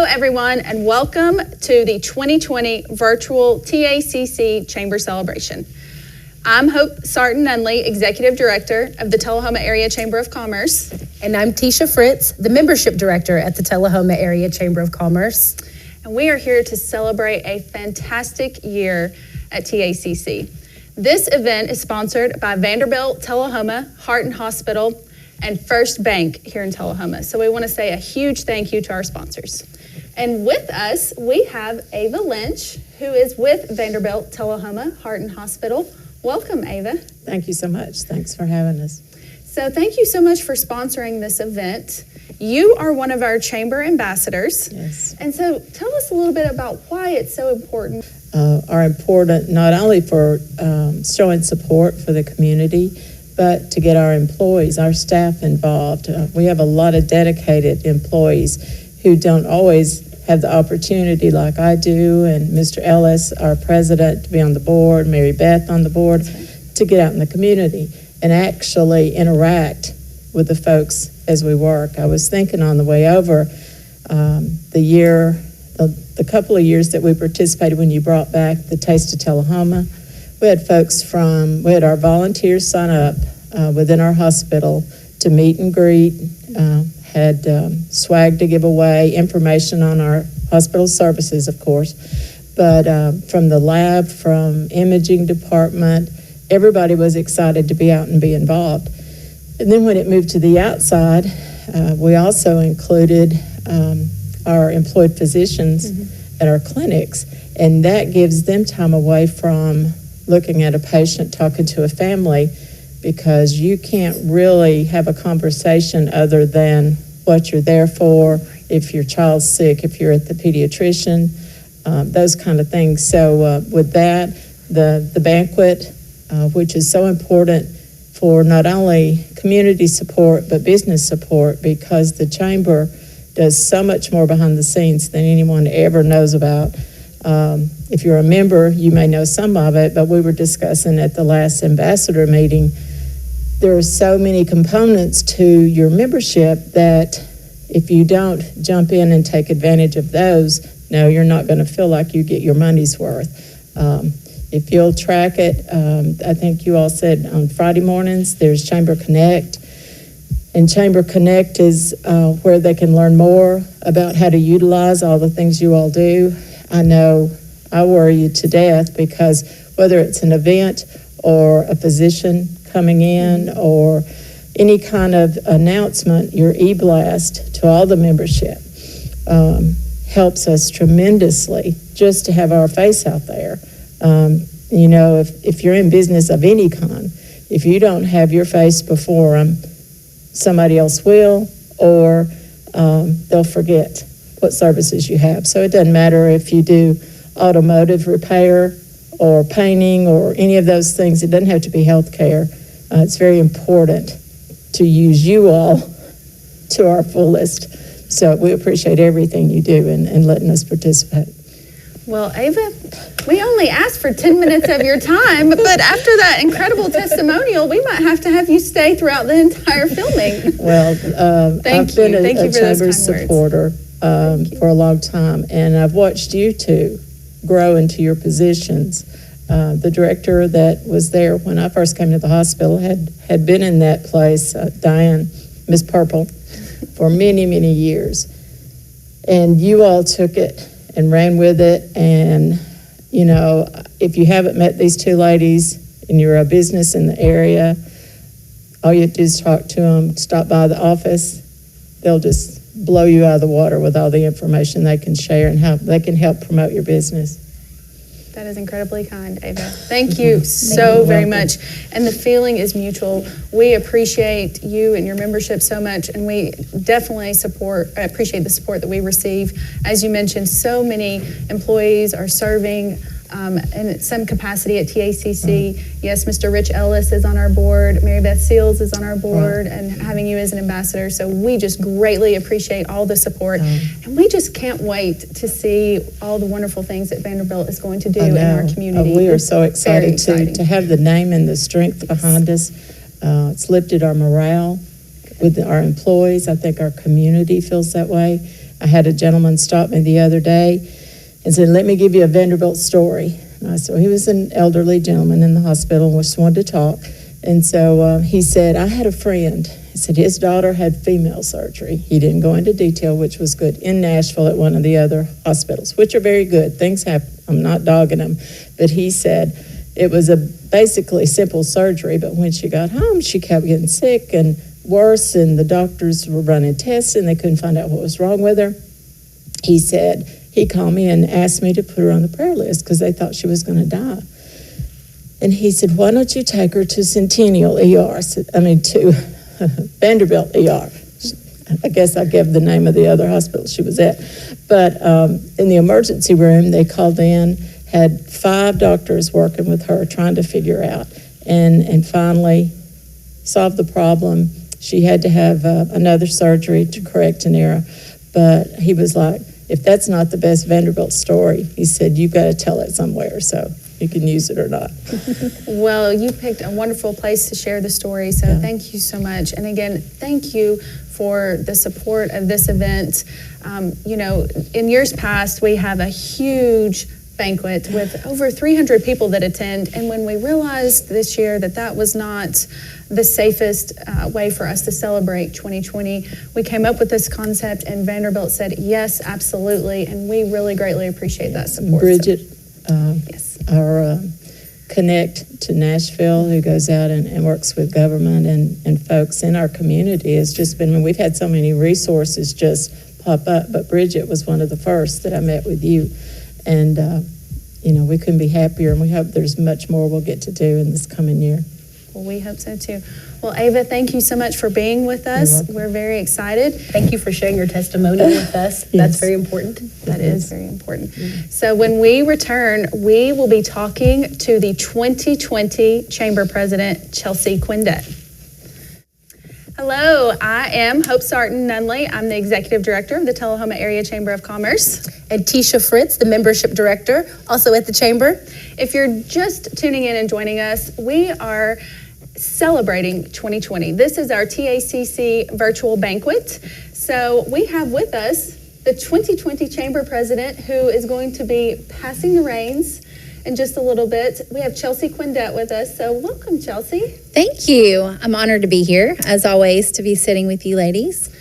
everyone, and welcome to the 2020 Virtual TACC Chamber Celebration. I'm Hope Sarton-Nunley, Executive Director of the Tullahoma Area Chamber of Commerce. And I'm Tisha Fritz, the Membership Director at the Tullahoma Area Chamber of Commerce. And we are here to celebrate a fantastic year at TACC. This event is sponsored by Vanderbilt Tullahoma-Harton Hospital and First Bank here in Tullahoma. So we want to say a huge thank you to our sponsors. And with us, we have Ava Lynch, who is with Vanderbilt Tullahoma-Harton Hospital. Welcome, Ava. Thank you so much. Thanks for having us. So thank you so much for sponsoring this event. You are one of our chamber ambassadors. Yes. And so tell us a little bit about why it's so important. Are important not only for showing support for the community, but to get our employees, our staff involved. We have a lot of dedicated employees who don't always have the opportunity like I do, and Mr. Ellis, our president, to be on the board, Mary Beth on the board, to get out in the community and actually interact with the folks as we work. I was thinking on the way over the couple of years that we participated when you brought back the Taste of Tullahoma. We had our volunteers sign up within our hospital to meet and greet, had swag to give away, information on our hospital services, of course, but from the lab, from imaging department, everybody was excited to be out and be involved. And then when it moved to the outside, we also included our employed physicians at our clinics, and that gives them time away from looking at a patient, talking to a family, because you can't really have a conversation other than what you're there for, if your child's sick, if you're at the pediatrician, those kind of things. So with that, the banquet, which is so important for not only community support, but business support, because the chamber does so much more behind the scenes than anyone ever knows about. If you're a member, you may know some of it, but we were discussing at the last ambassador meeting, there are so many components to your membership that if you don't jump in and take advantage of those, no, you're not going to feel like you get your money's worth. If you'll track it, I think you all said on Friday mornings, there's Chamber Connect. And Chamber Connect is where they can learn more about how to utilize all the things you all do. I know I worry you to death because whether it's an event or a physician coming in or any kind of announcement, your e-blast to all the membership helps us tremendously just to have our face out there. If you're in business of any kind, if you don't have your face before them, somebody else will, or they'll forget what services you have. So it doesn't matter if you do automotive repair or painting or any of those things. It doesn't have to be healthcare. It's very important to use you all to our fullest. So we appreciate everything you do and letting us participate. Well, Ava, we only asked for 10 minutes of your time, but after that incredible testimonial, we might have to have you stay throughout the entire filming. Well, I've been a chamber supporter for a long time, and I've watched you two grow into your positions. The director that was there when I first came to the hospital had been in that place, Diane, Miss Purple, for many, many years. And you all took it and ran with it. And, if you haven't met these two ladies and you're a business in the area, all you have to do is talk to them, stop by the office. They'll just blow you out of the water with all the information they can share and how they can help promote your business. That is incredibly kind, Ava. Thank you so very much. And the feeling is mutual. We appreciate you and your membership so much, and we definitely appreciate the support that we receive. As you mentioned, so many employees are serving in some capacity at TACC. Yes, Mr. Rich Ellis is on our board. Mary Beth Seals is on our board, and having you as an ambassador. So we just greatly appreciate all the support. And we just can't wait to see all the wonderful things that Vanderbilt is going to do in our community. We are so excited to have the name and the strength behind us. It's lifted our morale. with our employees. I think our community feels that way. I had a gentleman stop me the other day and said, let me give you a Vanderbilt story. And I said, well, he was an elderly gentleman in the hospital and just wanted to talk. And so he said, I had a friend. He said his daughter had female surgery. He didn't go into detail, which was good, in Nashville at one of the other hospitals, which are very good. Things happen. I'm not dogging them. But he said it was a basically simple surgery, but when she got home, she kept getting sick and worse, and the doctors were running tests, and they couldn't find out what was wrong with her. He said, he called me and asked me to put her on the prayer list because they thought she was going to die. And he said, why don't you take her to Centennial ER, to Vanderbilt ER. I guess I gave the name of the other hospital she was at. But in the emergency room, they called in, had 5 doctors working with her trying to figure out, and finally solved the problem. She had to have another surgery to correct an error. But he was like, if that's not the best Vanderbilt story, he said, you've got to tell it somewhere, so you can use it or not. Well, you picked a wonderful place to share the story, so Yeah. Thank you so much. And again, thank you for the support of this event. In years past, we have a huge banquet with over 300 people that attend, and when we realized this year that that was not the safest way for us to celebrate 2020, we came up with this concept, and Vanderbilt said, yes, absolutely, and we really greatly appreciate that support. Bridget, Yes. our Connect to Nashville, who goes out and works with government and folks in our community, has just been, we've had so many resources just pop up, but Bridget was one of the first that I met with you. And, we couldn't be happier, and we hope there's much more we'll get to do in this coming year. Well, we hope so too. Well, Ava, thank you so much for being with us. welcome. We're very excited. Thank you for sharing your testimony with us. Yes. That's very important. That is very important. So when we return, we will be talking to the 2020 Chamber President, Chelsea Quindett. Hello, I am Hope Sarton Nunley. I'm the Executive Director of the Tullahoma Area Chamber of Commerce. And Tisha Fritz, the Membership Director, also at the Chamber. If you're just tuning in and joining us, we are celebrating 2020. This is our TACC virtual banquet. So we have with us the 2020 Chamber President, who is going to be passing the reins in just a little bit. We have Chelsea Quindett with us. So welcome, Chelsea. Thank you. I'm honored to be here, as always, to be sitting with you ladies.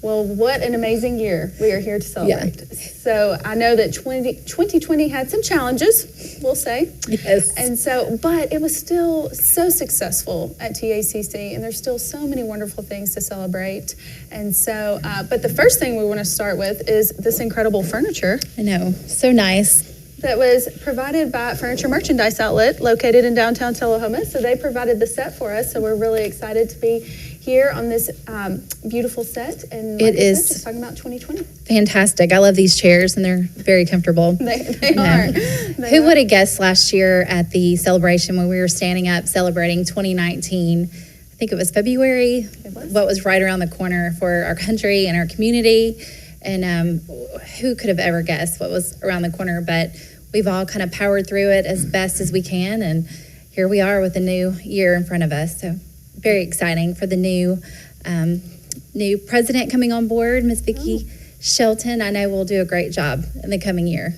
Well, what an amazing year we are here to celebrate. So I know that 2020 had some challenges, we'll say. Yes. And so, but it was still so successful at TACC, and there's still so many wonderful things to celebrate. And so, but the first thing we want to start with is this incredible furniture I know. So nice. that was provided by Furniture Merchandise Outlet located in downtown Tullahoma. So they provided the set for us. So we're really excited to be here on this beautiful set. And like It I said, is. just talking about 2020. Fantastic. I love these chairs, and they're very comfortable. They No. are. Who would have guessed last year at the celebration when we were standing up celebrating 2019? I think it was February. It was. What was right around the corner for our country and our community. And who could have ever guessed what was around the corner? But we've all kind of powered through it as best as we can. And here we are with a new year in front of us. So very exciting for the new president coming on board, Miss Vicki Shelton. I know we'll do a great job in the coming year.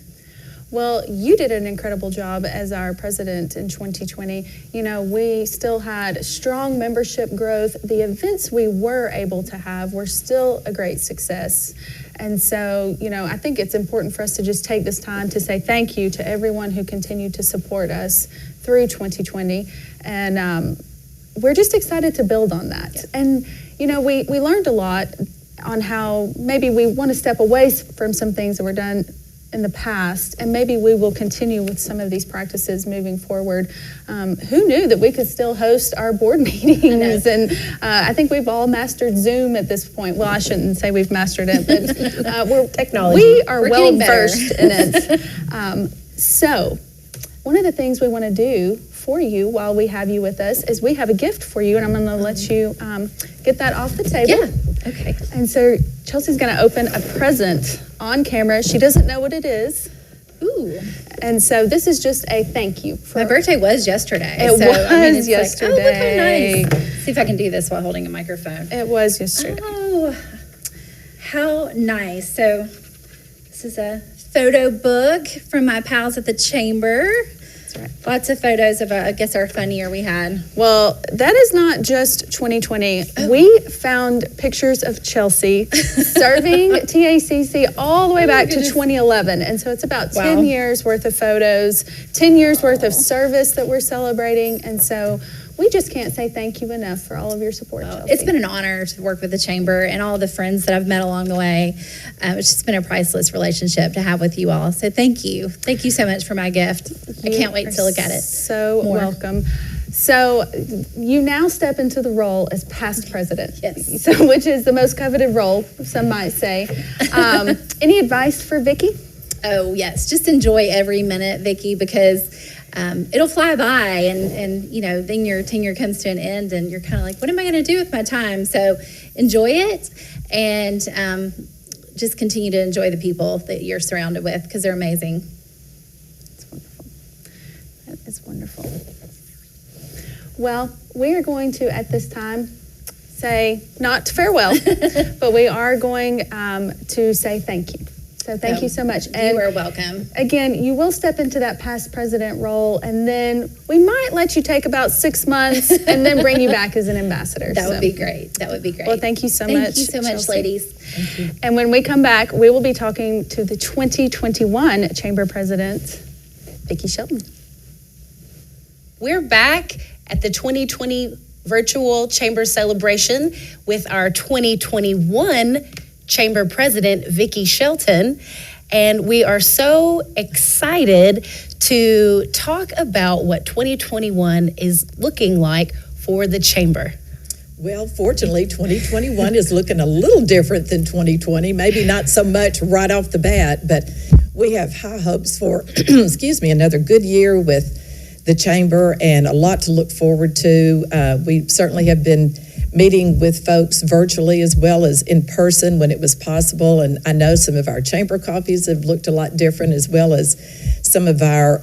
Well, you did an incredible job as our president in 2020. We still had strong membership growth. The events we were able to have were still a great success. And so, I think it's important for us to just take this time to say thank you to everyone who continued to support us through 2020. And we're just excited to build on that. Yeah. And, we learned a lot on how maybe we want to step away from some things that were done in the past, and maybe we will continue with some of these practices moving forward. Who knew that we could still host our board meetings? And I think we've all mastered Zoom at this point. Well, I shouldn't say we've mastered it, but we're Technology. We are We're well getting better. versed in it. So one of the things we want to do for you while we have you with us is we have a gift for you, and I'm going to let you get that off the table. Yeah. Okay. And so Chelsea's going to open a present on camera. She doesn't know what it is. Ooh. And so this is just a thank you. My birthday was yesterday. It so, was I mean, it's yesterday. Like, oh, look how nice. See if I can do this while holding a microphone. It was yesterday. Oh, how nice. So this is a photo book from my pals at the Chamber. That's right. Lots of photos of, I guess, our fun year we had. Well, that is not just 2020. We found pictures of Chelsea serving TACC all the way back to 2011. And so it's about 10 Wow. years worth of photos, 10 years worth of service that we're celebrating. And so we just can't say thank you enough for all of your support, Chelsea. It's been an honor to work with the Chamber and all the friends that I've met along the way. It's just been a priceless relationship to have with you all. So thank you. Thank you so much for my gift. I can't wait to look at it. So more. welcome. So you now step into the role as past president, Yes. so, which is the most coveted role, some might say. Any advice for Vicki? Oh, yes. Just enjoy every minute, Vicki, because it'll fly by and then your tenure comes to an end and you're kind of like, what am I going to do with my time? So enjoy it and just continue to enjoy the people that you're surrounded with because they're amazing. It's wonderful. That is wonderful. Well, we are going to, at this time, say not farewell, but we are going to say thank you. So thank you so much. You are welcome. Again, you will step into that past president role, and then we might let you take about 6 months and then bring you back as an ambassador. That would be great. That would be great. Well, thank you so much. Thank you so much, Chelsea. ladies. And when we come back, we will be talking to the 2021 Chamber President, Vicki Shelton. We're back at the 2020 virtual Chamber celebration with our 2021 Chamber President, Vicki Shelton. And we are so excited to talk about what 2021 is looking like for the Chamber. Well, fortunately, 2021 is looking a little different than 2020. Maybe not so much right off the bat, but we have high hopes for, another good year with the Chamber and a lot to look forward to. We certainly have been meeting with folks virtually as well as in person when it was possible. And I know some of our Chamber coffees have looked a lot different, as well as some of our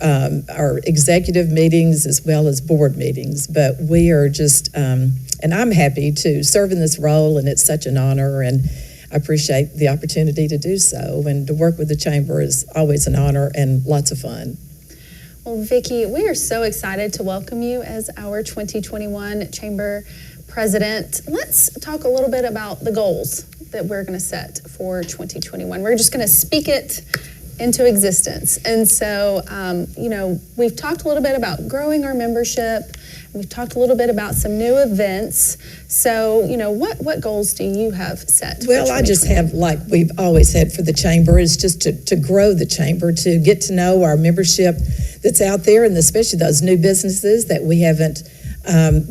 executive meetings as well as board meetings. But we are just, and I'm happy to serve in this role, and it's such an honor, and I appreciate the opportunity to do so. And to work with the Chamber is always an honor and lots of fun. Well, Vicki, we are so excited to welcome you as our 2021 Chamber President. Let's talk a little bit about the goals that we're going to set for 2021. We're just going to speak it into existence. And so, we've talked a little bit about growing our membership. We've talked a little bit about some new events. So, what goals do you have set? Well, I just have, like we've always had for the Chamber, is just to grow the Chamber, to get to know our membership that's out there, and especially those new businesses that we haven't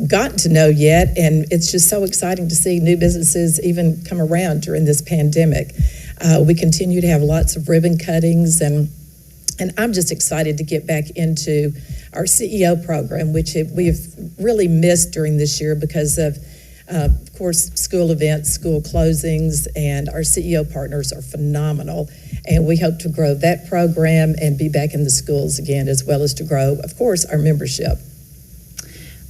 gotten to know yet. And it's just so exciting to see new businesses even come around during this pandemic. We continue to have lots of ribbon cuttings, and I'm just excited to get back into our CEO program, which we have really missed during this year because of course, school events, school closings, and our CEO partners are phenomenal. And we hope to grow that program and be back in the schools again, as well as to grow, of course, our membership.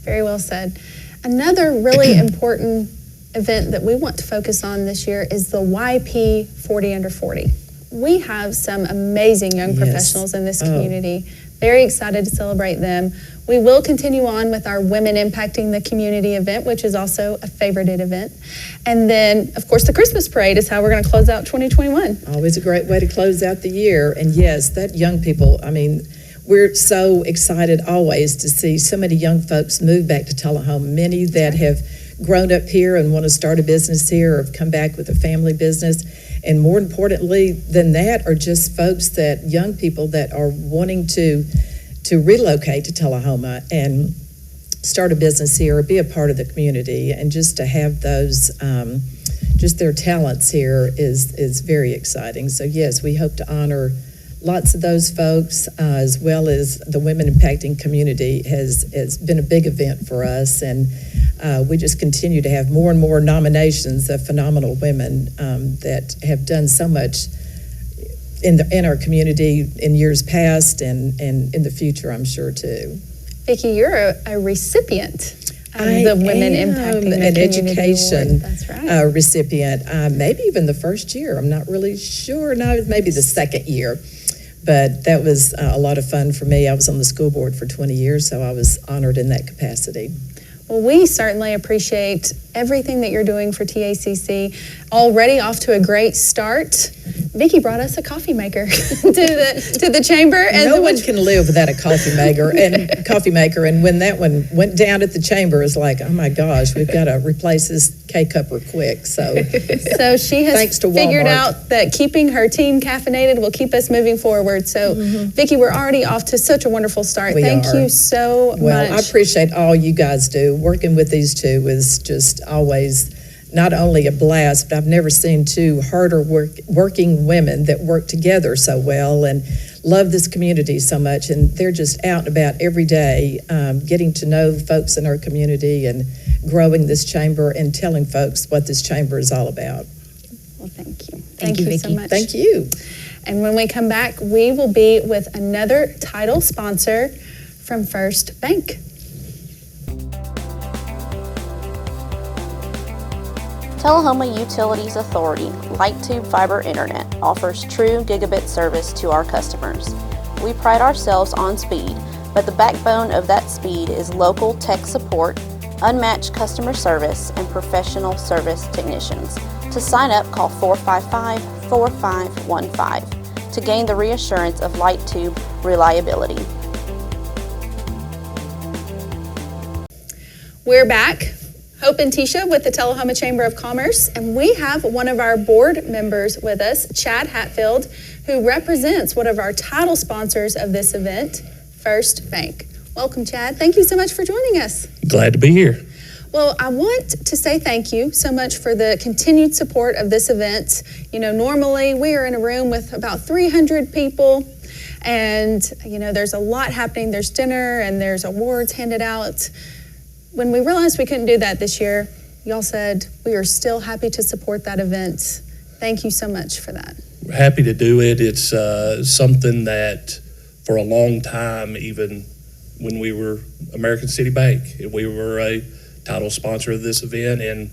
Very well said. Another really important event that we want to focus on this year is the YP 40 Under 40. We have some amazing young professionals in this community. Very excited to celebrate them. We will continue on with our Women Impacting the Community event, which is also a favorited event. And then, of course, the Christmas parade is how we're going to close out 2021. Always a great way to close out the year. And yes, that young people, I mean, we're so excited always to see so many young folks move back to Tullahoma. Many that have grown up here and want to start a business here, or have come back with a family business. And more importantly than that are just folks that, young people that are wanting to relocate to Tullahoma and start a business here or be a part of the community. And just to have those, just their talents here is very exciting. So yes, we hope to honor lots of those folks, as well as the Women Impacting Community has been a big event for us. And we just continue to have more and more nominations of phenomenal women that have done so much in our community in years past and in the future, I'm sure, too. Vicki, you're a recipient the Women Impacting the an Community education Award. That's right. recipient. Maybe even the first year. I'm not really sure. No, maybe the second year. But that was a lot of fun for me. I was on the school board for 20 years, so I was honored in that capacity. Well, we certainly appreciate everything that you're doing for TACC. Already off to a great start. Vicki brought us a coffee maker to the chamber. And no one can live without a coffee maker. And when that one went down at the chamber, it's like, oh my gosh, we've got to replace this K-cupper quick. So she has thanks to figured Walmart. out that keeping her team caffeinated will keep us moving forward. So, Vicki, we're already off to such a wonderful start. Thank you so much. Well, I appreciate all you guys do. Working with these two is just always not only a blast, but I've never seen two harder working women that work together so well and love this community so much. And they're just out and about every day, getting to know folks in our community and growing this chamber and telling folks what this chamber is all about. Well, thank you. Thank you, so Vicki. much. Thank you. And when we come back, we will be with another title sponsor from First Bank. Tullahoma Utilities Authority Light Tube Fiber Internet offers true gigabit service to our customers. We pride ourselves on speed, but the backbone of that speed is local tech support, unmatched customer service, and professional service technicians. To sign up, call 455-4515 to gain the reassurance of light tube reliability. We're back. Hope and Tisha with the Tullahoma Chamber of Commerce, and we have one of our board members with us, Chad Hatfield, who represents one of our title sponsors of this event, First Bank. Welcome, Chad. Thank you so much for joining us. Glad to be here. Well, I want to say thank you so much for the continued support of this event. You know, normally we are in a room with about 300 people, and, you know, there's a lot happening. There's dinner and there's awards handed out. When we realized we couldn't do that this year, y'all said we are still happy to support that event. Thank you so much for that. We're happy to do it. It's something that for a long time, even when we were American City Bank, we were a title sponsor of this event, and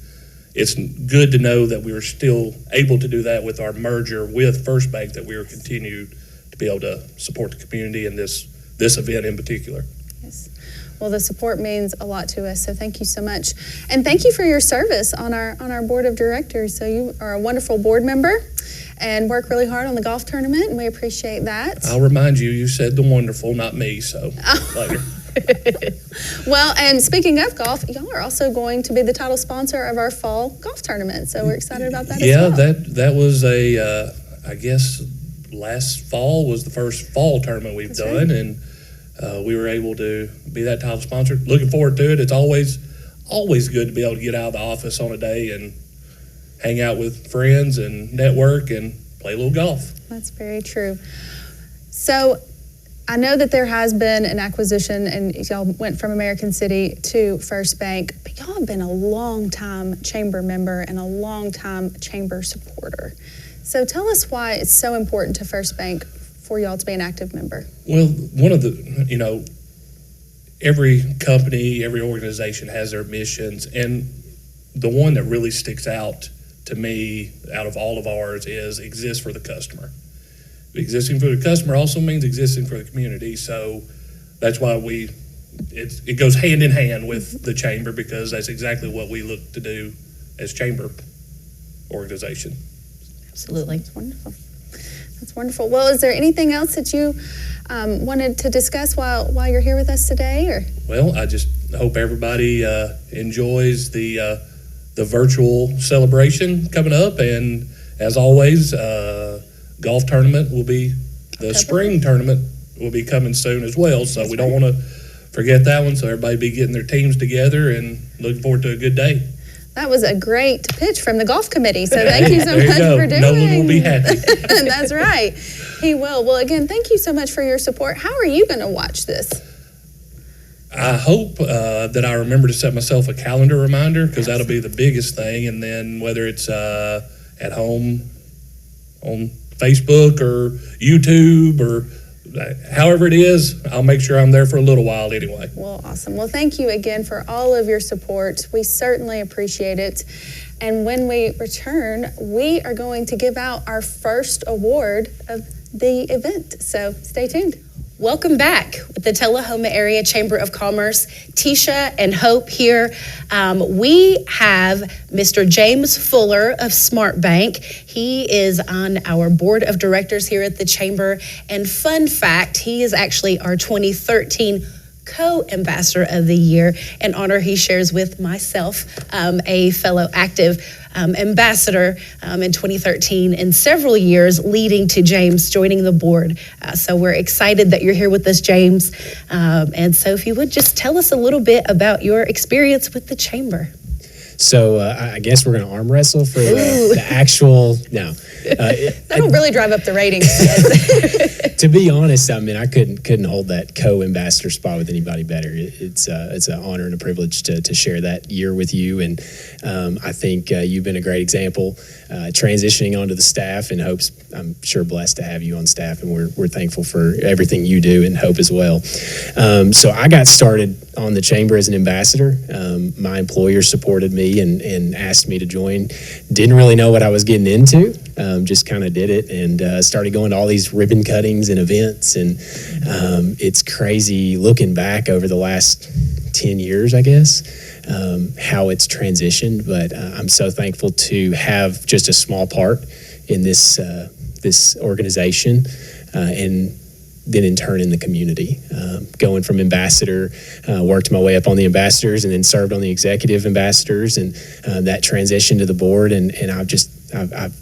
it's good to know that we were still able to do that with our merger with First Bank, that we were continued to be able to support the community and this event in particular. Yes. Well, the support means a lot to us, so thank you so much. And thank you for your service on our board of directors. So you are a wonderful board member and work really hard on the golf tournament, and we appreciate that. I'll remind you, you said the wonderful, not me, so later. Well, and speaking of golf, y'all are also going to be the title sponsor of our fall golf tournament, so we're excited about that as well. Yeah, that was I guess last fall was the first fall tournament we've done, right. And we were able to be that title sponsor. Looking forward to it. It's always good to be able to get out of the office on a day and hang out with friends and network and play a little golf. That's very true. So I know that there has been an acquisition and y'all went from American City to First Bank, but y'all have been a long time chamber member and a long time chamber supporter. So tell us why it's so important to First Bank for y'all to be an active member. Well, one of the, every company, every organization has their missions, and the one that really sticks out to me out of all of ours is exist for the customer. Existing for the customer also means existing for the community, so that's why it goes hand in hand with the chamber, because that's exactly what we look to do as chamber organization. Absolutely. That's wonderful. That's wonderful. Well, is there anything else that you wanted to discuss while you're here with us today? Or? Well, I just hope everybody enjoys the virtual celebration coming up, and as always, golf tournament will be, the spring tournament will be coming soon as well, so we don't want to forget that one, so everybody be getting their teams together and looking forward to a good day. That was a great pitch from the golf committee, so thank you so much for doing it. Nolan will be happy. That's right. He will. Well, again, thank you so much for your support. How are you going to watch this? I hope that I remember to set myself a calendar reminder, because that'll be the biggest thing, and then whether it's at home on Facebook or YouTube or however it is, I'll make sure I'm there for a little while anyway. Well, awesome. Well, thank you again for all of your support. We certainly appreciate it. And when we return, we are going to give out our first award of the event. So stay tuned. Welcome back with the Tullahoma Area Chamber of Commerce. Tisha and Hope here. We have Mr. James Fuller of Smart Bank. He is on our board of directors here at the Chamber. And fun fact, he is actually our 2013 Co-Ambassador of the Year, an honor he shares with myself, a fellow active ambassador in 2013, and several years leading to James joining the board. So we're excited that you're here with us, James. And so if you would just tell us a little bit about your experience with the Chamber. So I guess we're going to arm wrestle for the actual, no. That'll really drive up the ratings. To be honest, I mean, I couldn't hold that co-ambassador spot with anybody better. It's an honor and a privilege to share that year with you, and I think you've been a great example transitioning onto the staff, and Hope's, I'm sure, blessed to have you on staff, and we're thankful for everything you do, and Hope as well. So I got started on the Chamber as an ambassador. My employer supported me and asked me to join. Didn't really know what I was getting into. Just kind of did it and started going to all these ribbon cuttings and events, and it's crazy looking back over the last 10 years, I guess, how it's transitioned, but I'm so thankful to have just a small part in this organization, and then in turn in the community. Going from ambassador, worked my way up on the ambassadors and then served on the executive ambassadors, and that transition to the board, and I've,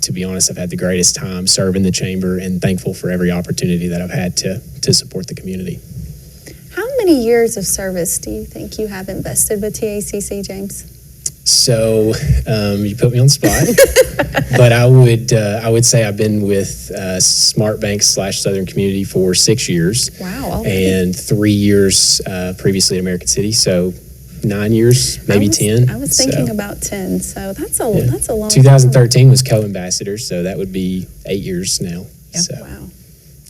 to be honest, I've had the greatest time serving the Chamber and thankful for every opportunity that I've had to support the community. How many years of service do you think you have invested with TACC, James? So you put me on the spot, but I would say I've been with Smart Bank / Southern Community for 6 years. Wow. Already. And 3 years previously at American City. So 9 years, maybe 10. I was thinking about 10. So that's a long 2013 was co-ambassador, so that would be 8 years now. Yep. So wow.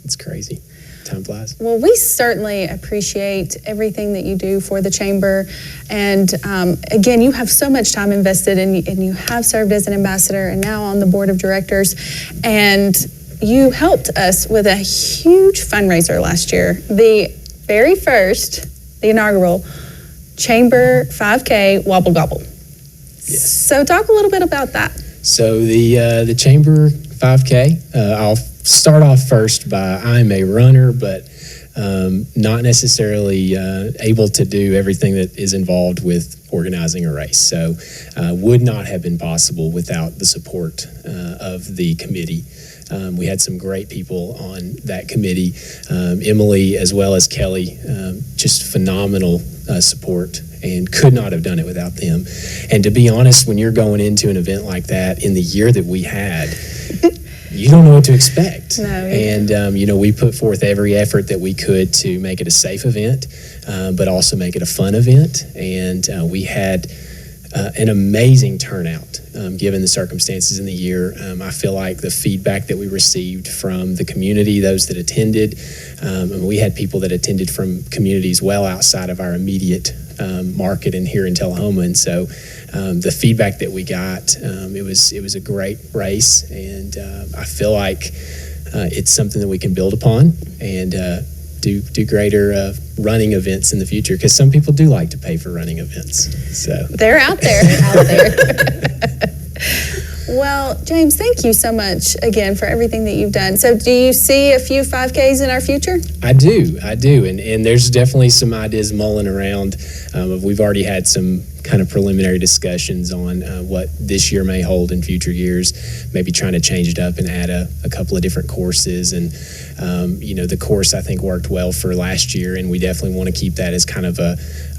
It's crazy. Time flies. Well, we certainly appreciate everything that you do for the Chamber. And again, you have so much time invested, and you have served as an ambassador and now on the board of directors. And you helped us with a huge fundraiser last year. The very first, the inaugural Chamber 5K Wobble Gobble. Yes. So talk a little bit about that. So the Chamber 5K, I'll start off first by I'm a runner, but not necessarily able to do everything that is involved with organizing a race. So would not have been possible without the support of the committee. We had some great people on that committee, Emily as well as Kelly, just phenomenal support, and could not have done it without them. And to be honest, when you're going into an event like that in the year that we had, you don't know what to expect. No, and, we put forth every effort that we could to make it a safe event, but also make it a fun event. And we had an amazing turnout, given the circumstances in the year. I feel like the feedback that we received from the community, those that attended, we had people that attended from communities well outside of our immediate market and here in Tullahoma. And so the feedback that we got, it was a great race, and I feel like it's something that we can build upon and do greater running events in the future, because some people do like to pay for running events. So they're out there. Well, James, thank you so much again for everything that you've done. So do you see a few 5Ks in our future? I do. And there's definitely some ideas mulling around. We've already had some kind of preliminary discussions on what this year may hold in future years, maybe trying to change it up and add a couple of different courses. And, the course I think worked well for last year, and we definitely want to keep that as kind of a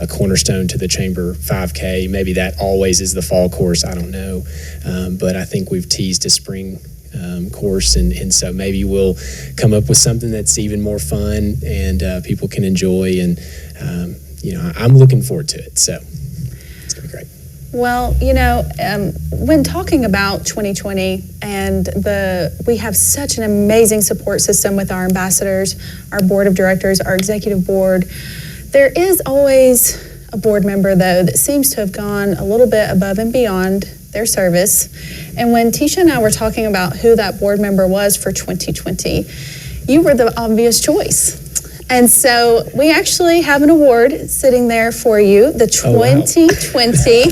cornerstone to the Chamber 5K. Maybe that always is the fall course, I don't know. But I think we've teased a spring course, and so maybe we'll come up with something that's even more fun and people can enjoy, and I'm looking forward to it, so it's gonna be great. Well, when talking about 2020 and we have such an amazing support system with our ambassadors, our board of directors, our executive board. There is always a board member, though, that seems to have gone a little bit above and beyond their service. And when Tisha and I were talking about who that board member was for 2020, you were the obvious choice. And so we actually have an award sitting there for you, the 2020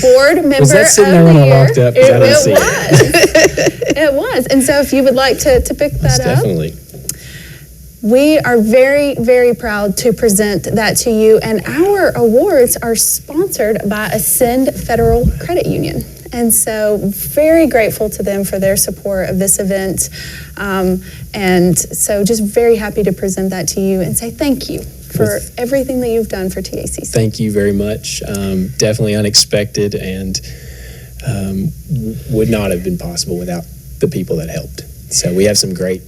Board Member Was that sitting there of when the I Year. walked up? 'Cause I didn't see It was. It was. And so if you would like to pick that up. Definitely. We are very, very proud to present that to you, and our awards are sponsored by Ascend Federal Credit Union. And so very grateful to them for their support of this event. And so just very happy to present that to you and say thank you for everything that you've done for TACC. Thank you very much. Definitely unexpected, and would not have been possible without the people that helped. So we have some great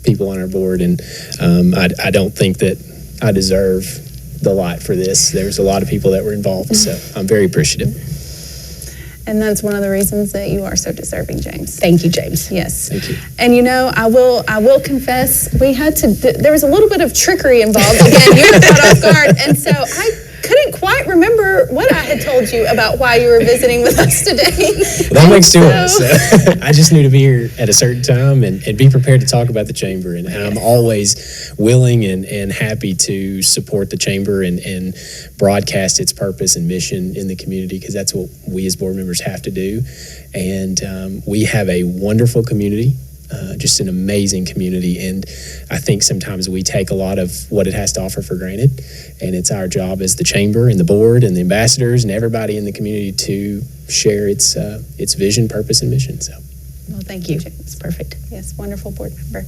people on our board, and I don't think that I deserve the lot for this. There's a lot of people that were involved, so I'm very appreciative. And that's one of the reasons that you are so deserving, James. Thank you, James. Yes. Thank you. And I will confess, there was a little bit of trickery involved. Again, you were caught off guard. And so I couldn't quite remember what I had told you about why you were visiting with us today. That makes two of us. I just knew to be here at a certain time and be prepared to talk about the chamber. And I'm always willing and happy to support the chamber and broadcast its purpose and mission in the community, because that's what we as board members have to do. And we have a wonderful community. Just an amazing community, and I think sometimes we take a lot of what it has to offer for granted, and it's our job as the chamber and the board and the ambassadors and everybody in the community to share its vision, purpose, and mission. So, well, thank you, James. Perfect. Yes, wonderful board member.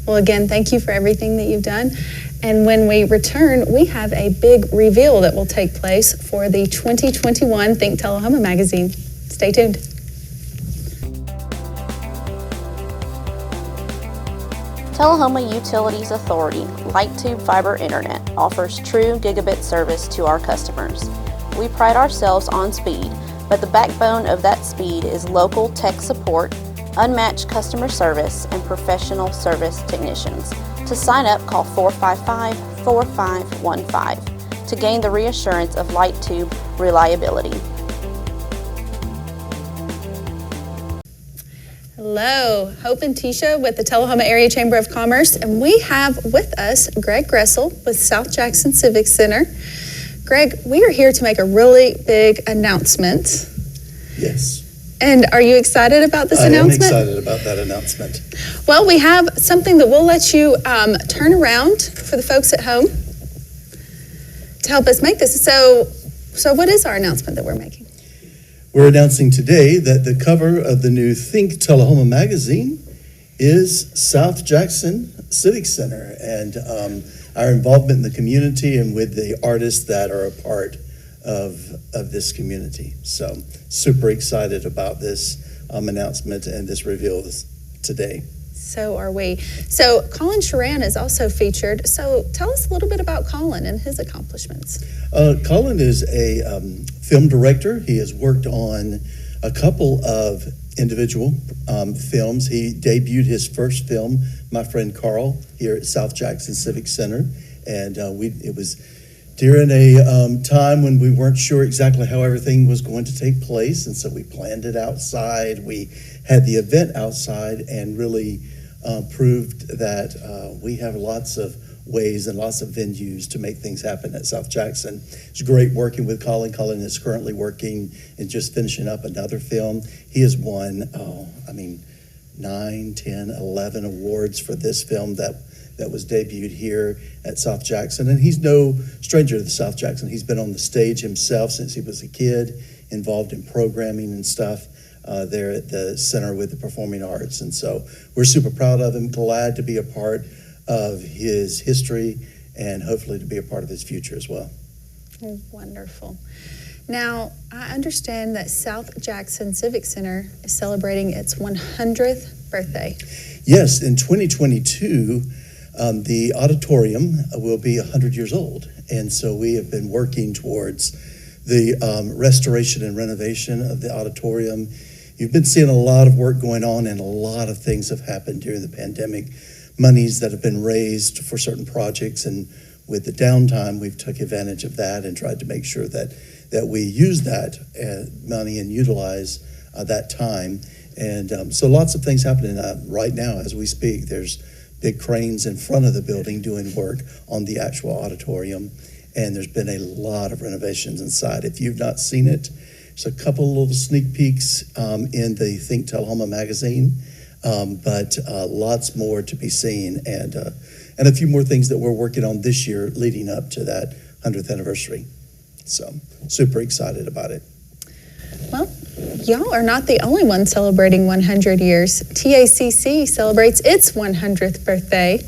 Well, again, thank you for everything that you've done. And when we return, we have a big reveal that will take place for the 2021 Think Tullahoma magazine. Stay tuned. Tullahoma Utilities Authority Light-Tube Fiber Internet offers true gigabit service to our customers. We pride ourselves on speed, but the backbone of that speed is local tech support, unmatched customer service, and professional service technicians. To sign up, call 455-4515 to gain the reassurance of light-tube reliability. Hello, Hope and Tisha with the Tullahoma Area Chamber of Commerce, and we have with us Greg Gressel with South Jackson Civic Center. Greg, we are here to make a really big announcement. Yes. And are you excited about this announcement? I am excited about that announcement. Well, we have something that we'll let you turn around for the folks at home to help us make this. So what is our announcement that we're making? We're announcing today that the cover of the new Think Tullahoma magazine is South Jackson Civic Center, and our involvement in the community and with the artists that are a part of this community. So super excited about this announcement and this reveal today. So are we. So Colin Sharan is also featured. So tell us a little bit about Colin and his accomplishments. Colin is a film director. He has worked on a couple of individual films. He debuted his first film, My Friend Carl, here at South Jackson Civic Center. And it was during a time when we weren't sure exactly how everything was going to take place. And so we planned it outside. We had the event outside and really proved that we have lots of ways and lots of venues to make things happen at South Jackson. It's great working with Colin. Colin is currently working and just finishing up another film. He has won, 9, 10, 11 awards for this film that was debuted here at South Jackson. And he's no stranger to South Jackson. He's been on the stage himself since he was a kid, involved in programming and stuff there at the Center with the Performing Arts. And so we're super proud of him, glad to be a part of his history and hopefully to be a part of his future as well. Wonderful. Now, I understand that South Jackson Civic Center is celebrating its 100th birthday. Yes, in 2022, the auditorium will be 100 years old. And so we have been working towards the restoration and renovation of the auditorium. you've been seeing a lot of work going on, and a lot of things have happened during the pandemic. Monies that have been raised for certain projects, and with the downtime, we've took advantage of that and tried to make sure that we use that money and utilize that time. And so lots of things happening right now as we speak. There's big cranes in front of the building doing work on the actual auditorium, and there's been a lot of renovations inside. If you've not seen it, there's a couple little sneak peeks in the Think Tullahoma magazine, but lots more to be seen, and a few more things that we're working on this year leading up to that 100th anniversary. So super excited about it. Well, y'all are not the only ones celebrating 100 years. TACC celebrates its 100th birthday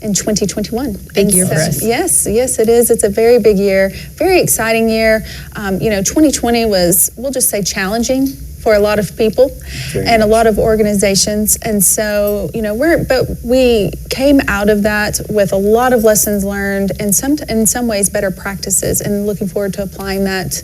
in 2021. Big year for us. Yes, it is. It's a very big year, very exciting year. 2020 was, we'll just say, challenging for a lot of people and a lot of organizations. And so, but we came out of that with a lot of lessons learned and in some ways better practices, and looking forward to applying that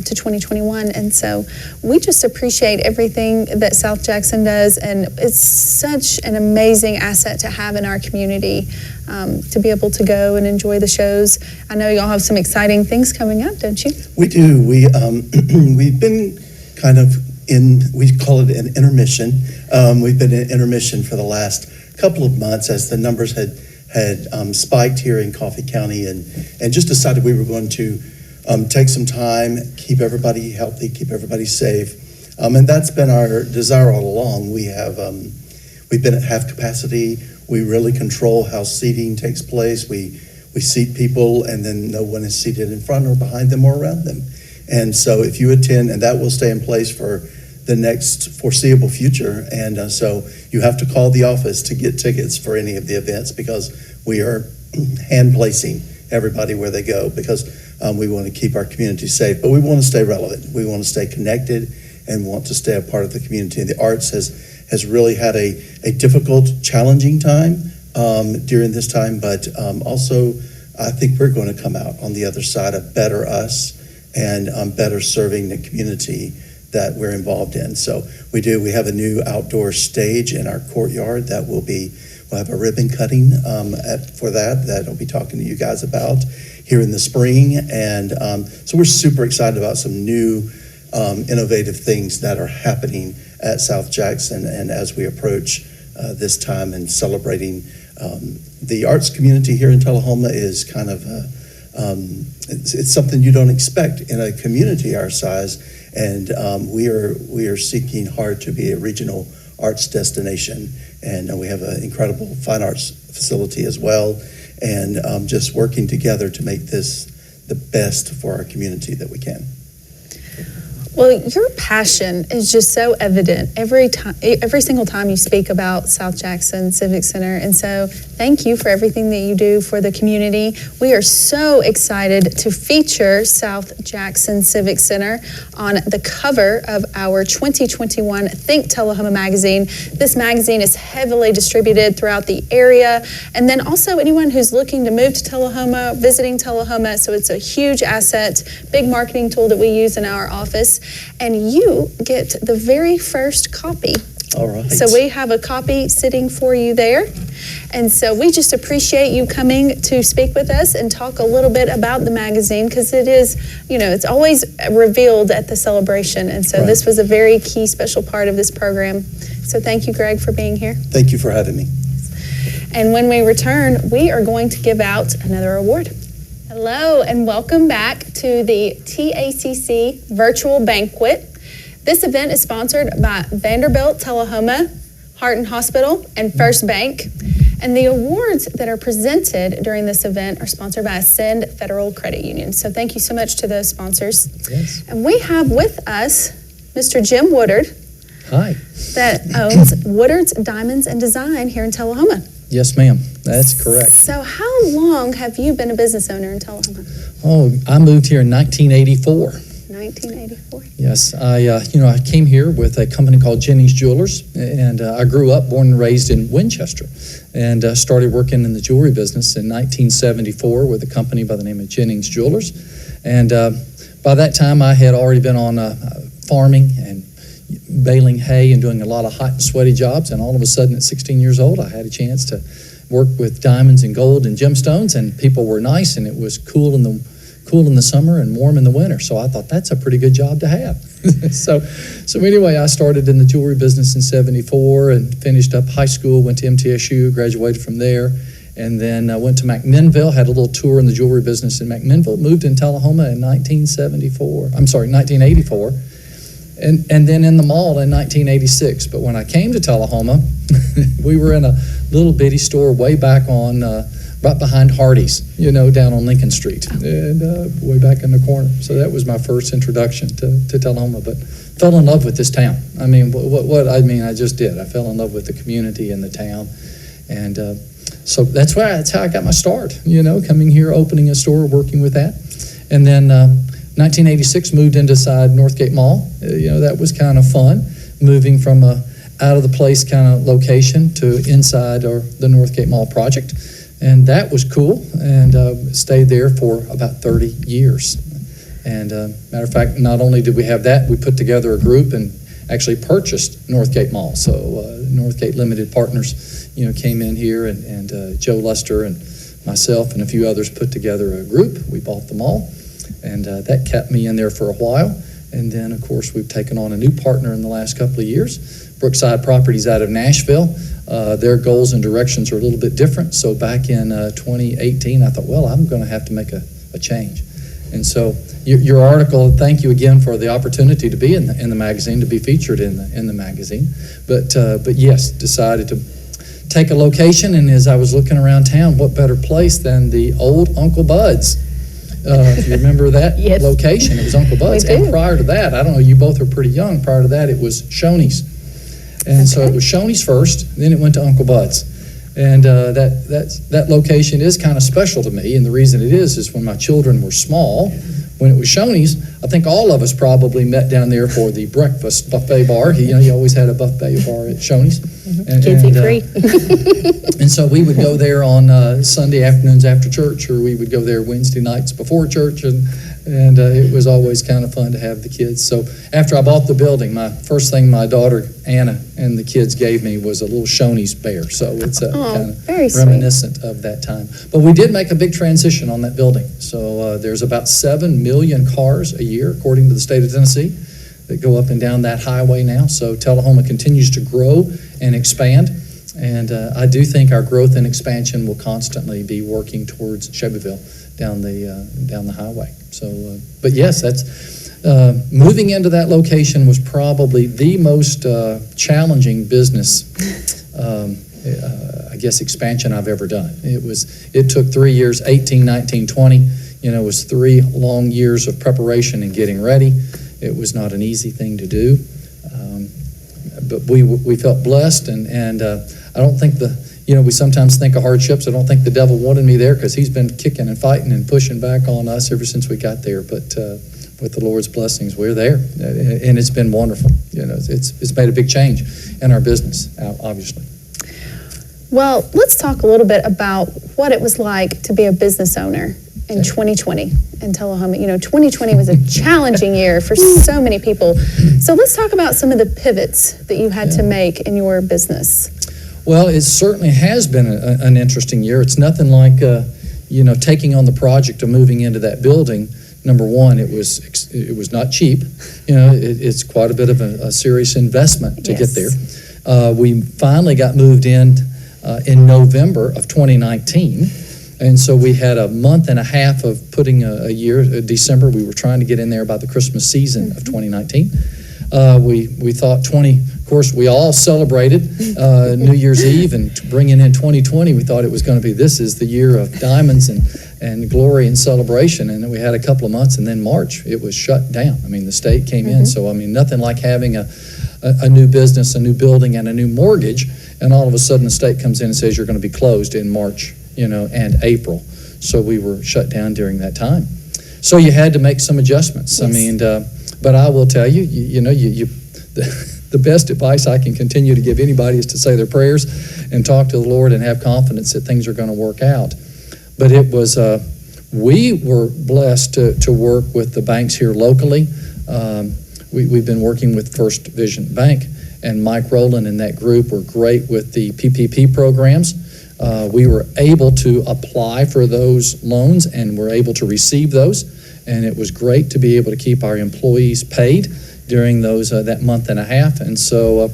to 2021. And so we just appreciate everything that South Jackson does, and it's such an amazing asset to have in our community, to be able to go and enjoy the shows. I know y'all have some exciting things coming up, don't you? We do. We've been kind of we call it an intermission. We've been in intermission for the last couple of months as the numbers had spiked here in Coffee County, and just decided we were going to take some time, keep everybody healthy, keep everybody safe, and that's been our desire all along. We've been at half capacity. We really control how seating takes place. We seat people, and then no one is seated in front or behind them or around them. And so if you attend, and that will stay in place for the next foreseeable future, and so you have to call the office to get tickets for any of the events, because we are hand placing everybody where they go, because we want to keep our community safe, but we want to stay relevant. We want to stay connected and want to stay a part of the community. And the arts has really had a difficult, challenging time during this time, but also I think we're going to come out on the other side of better us and better serving the community that we're involved in. So we have a new outdoor stage in our courtyard that we'll have a ribbon cutting for that I'll be talking to you guys about here in the spring. And so we're super excited about some new innovative things that are happening at South Jackson. And as we approach this time and celebrating the arts community here in Tullahoma is kind of it's something you don't expect in a community our size, and we are seeking hard to be a regional arts destination, and we have an incredible fine arts facility as well, and just working together to make this the best for our community that we can. Well, your passion is just so evident every single time you speak about South Jackson Civic Center. And so thank you for everything that you do for the community. We are so excited to feature South Jackson Civic Center on the cover of our 2021 Think Tullahoma magazine. This magazine is heavily distributed throughout the area, and then also anyone who's looking to move to Tullahoma, visiting Tullahoma. So it's a huge asset, big marketing tool that we use in our office. And you get the very first copy. All right. So we have a copy sitting for you there. And so we just appreciate you coming to speak with us and talk a little bit about the magazine, because it is, it's always revealed at the celebration. And so This was a very key, special part of this program. So thank you, Greg, for being here. Thank you for having me. And when we return, we are going to give out another award. Hello, and welcome back to the TACC Virtual Banquet. This event is sponsored by Vanderbilt, Tullahoma-Harton Hospital, and First Bank. And the awards that are presented during this event are sponsored by Ascend Federal Credit Union. So thank you so much to those sponsors. Yes. And we have with us Mr. Jim Woodard. Hi. That owns Woodard's Diamonds and Design here in Tullahoma. Yes, ma'am. That's correct. So how long have you been a business owner in Tullahoma? Oh, I moved here in 1984. 1984. Yes, I came here with a company called Jennings Jewelers, and I grew up, born and raised in Winchester, and started working in the jewelry business in 1974 with a company by the name of Jennings Jewelers. And by that time, I had already been on farming and baling hay and doing a lot of hot and sweaty jobs. And all of a sudden, at 16 years old, I had a chance to work with diamonds and gold and gemstones, and people were nice, and it was cool in the summer and warm in the winter. So I thought that's a pretty good job to have. so anyway, I started in the jewelry business in '74 and finished up high school, went to MTSU, graduated from there, and then I went to McMinnville, had a little tour in the jewelry business in McMinnville, moved in Tullahoma in 1984, and then in the mall in 1986. But when I came to Tullahoma, we were in a little bitty store way back on, right behind Hardee's, down on Lincoln Street, and way back in the corner. So that was my first introduction to Tullahoma, but fell in love with this town. I mean, I just did. I fell in love with the community and the town, and so that's how I got my start, coming here, opening a store, working with that. And then 1986 moved inside Northgate Mall. That was kind of fun, moving from a out of the place kind of location to inside the Northgate Mall project. And that was cool, and stayed there for about 30 years. And matter of fact, not only did we have that, we put together a group and actually purchased Northgate Mall. So Northgate Limited Partners, came in here, and Joe Luster and myself and a few others put together a group. We bought the mall, and that kept me in there for a while. And then, of course, we've taken on a new partner in the last couple of years, Brookside Properties out of Nashville. Their goals and directions are a little bit different. So back in 2018, I thought, well, I'm going to have to make a change. And so your article, thank you again for the opportunity to be in the magazine, to be featured in the magazine. But yes, decided to take a location, and as I was looking around town, what better place than the old Uncle Bud's? If you remember that Yes. location, it was Uncle Bud's. We do. And prior to that, I don't know, you both are pretty young, prior to that it was Shoney's. And so it was Shoney's first, then it went to Uncle Bud's. And that location is kind of special to me, and the reason it is when my children were small, when it was Shoney's, I think all of us probably met down there for the breakfast buffet bar. You always had a buffet bar at Shoney's. Kids eat free. And so we would go there on Sunday afternoons after church, or we would go there Wednesday nights before church, and it was always kind of fun to have the kids. So after I bought the building, my first thing my daughter Anna and the kids gave me was a little Shoney's bear. So it's kind of very sweet. reminiscent of that time. But we did make a big transition on that building. So there's about 7 million cars a year, according to the state of Tennessee, that go up and down that highway now. So Tullahoma continues to grow and expand. And I do think our growth and expansion will constantly be working towards Shelbyville down the highway. So, but yes, that's moving into that location was probably the most challenging business, I guess, expansion I've ever done. It took 3 years, 18, 19, 20. It was 3 long years of preparation and getting ready. It was not an easy thing to do, but we felt blessed, and I don't think we sometimes think of hardships. I don't think the devil wanted me there, because he's been kicking and fighting and pushing back on us ever since we got there. But with the Lord's blessings, we're there, and it's been wonderful. It's made a big change in our business, obviously. Well, let's talk a little bit about what it was like to be a business owner in 2020 in Tullahoma. 2020 was a challenging year for so many people. So let's talk about some of the pivots that you had to make in your business. Well, it certainly has been an interesting year. It's nothing like, taking on the project of moving into that building. Number one, it was not cheap. It's quite a bit of a serious investment to get there. We finally got moved in November of 2019. And so we had a month and a half of putting a year, December. We were trying to get in there by the Christmas season of 2019. We thought of course, we all celebrated New Year's Eve, and bringing in 2020, we thought it was going to be, this is the year of diamonds and glory and celebration. And then we had a couple of months, and then March, it was shut down. I mean, the state came in. So, nothing like having a new business, a new building, and a new mortgage, and all of a sudden the state comes in and says you're going to be closed in March, and April. So we were shut down during that time. So you had to make some adjustments. Yes. But I will tell you, the best advice I can continue to give anybody is to say their prayers and talk to the Lord and have confidence that things are going to work out. But it was, we were blessed to work with the banks here locally. we've been working with First Vision Bank, and Mike Rowland and that group were great with the PPP programs. We were able to apply for those loans and were able to receive those, and it was great to be able to keep our employees paid during those that month and a half. And so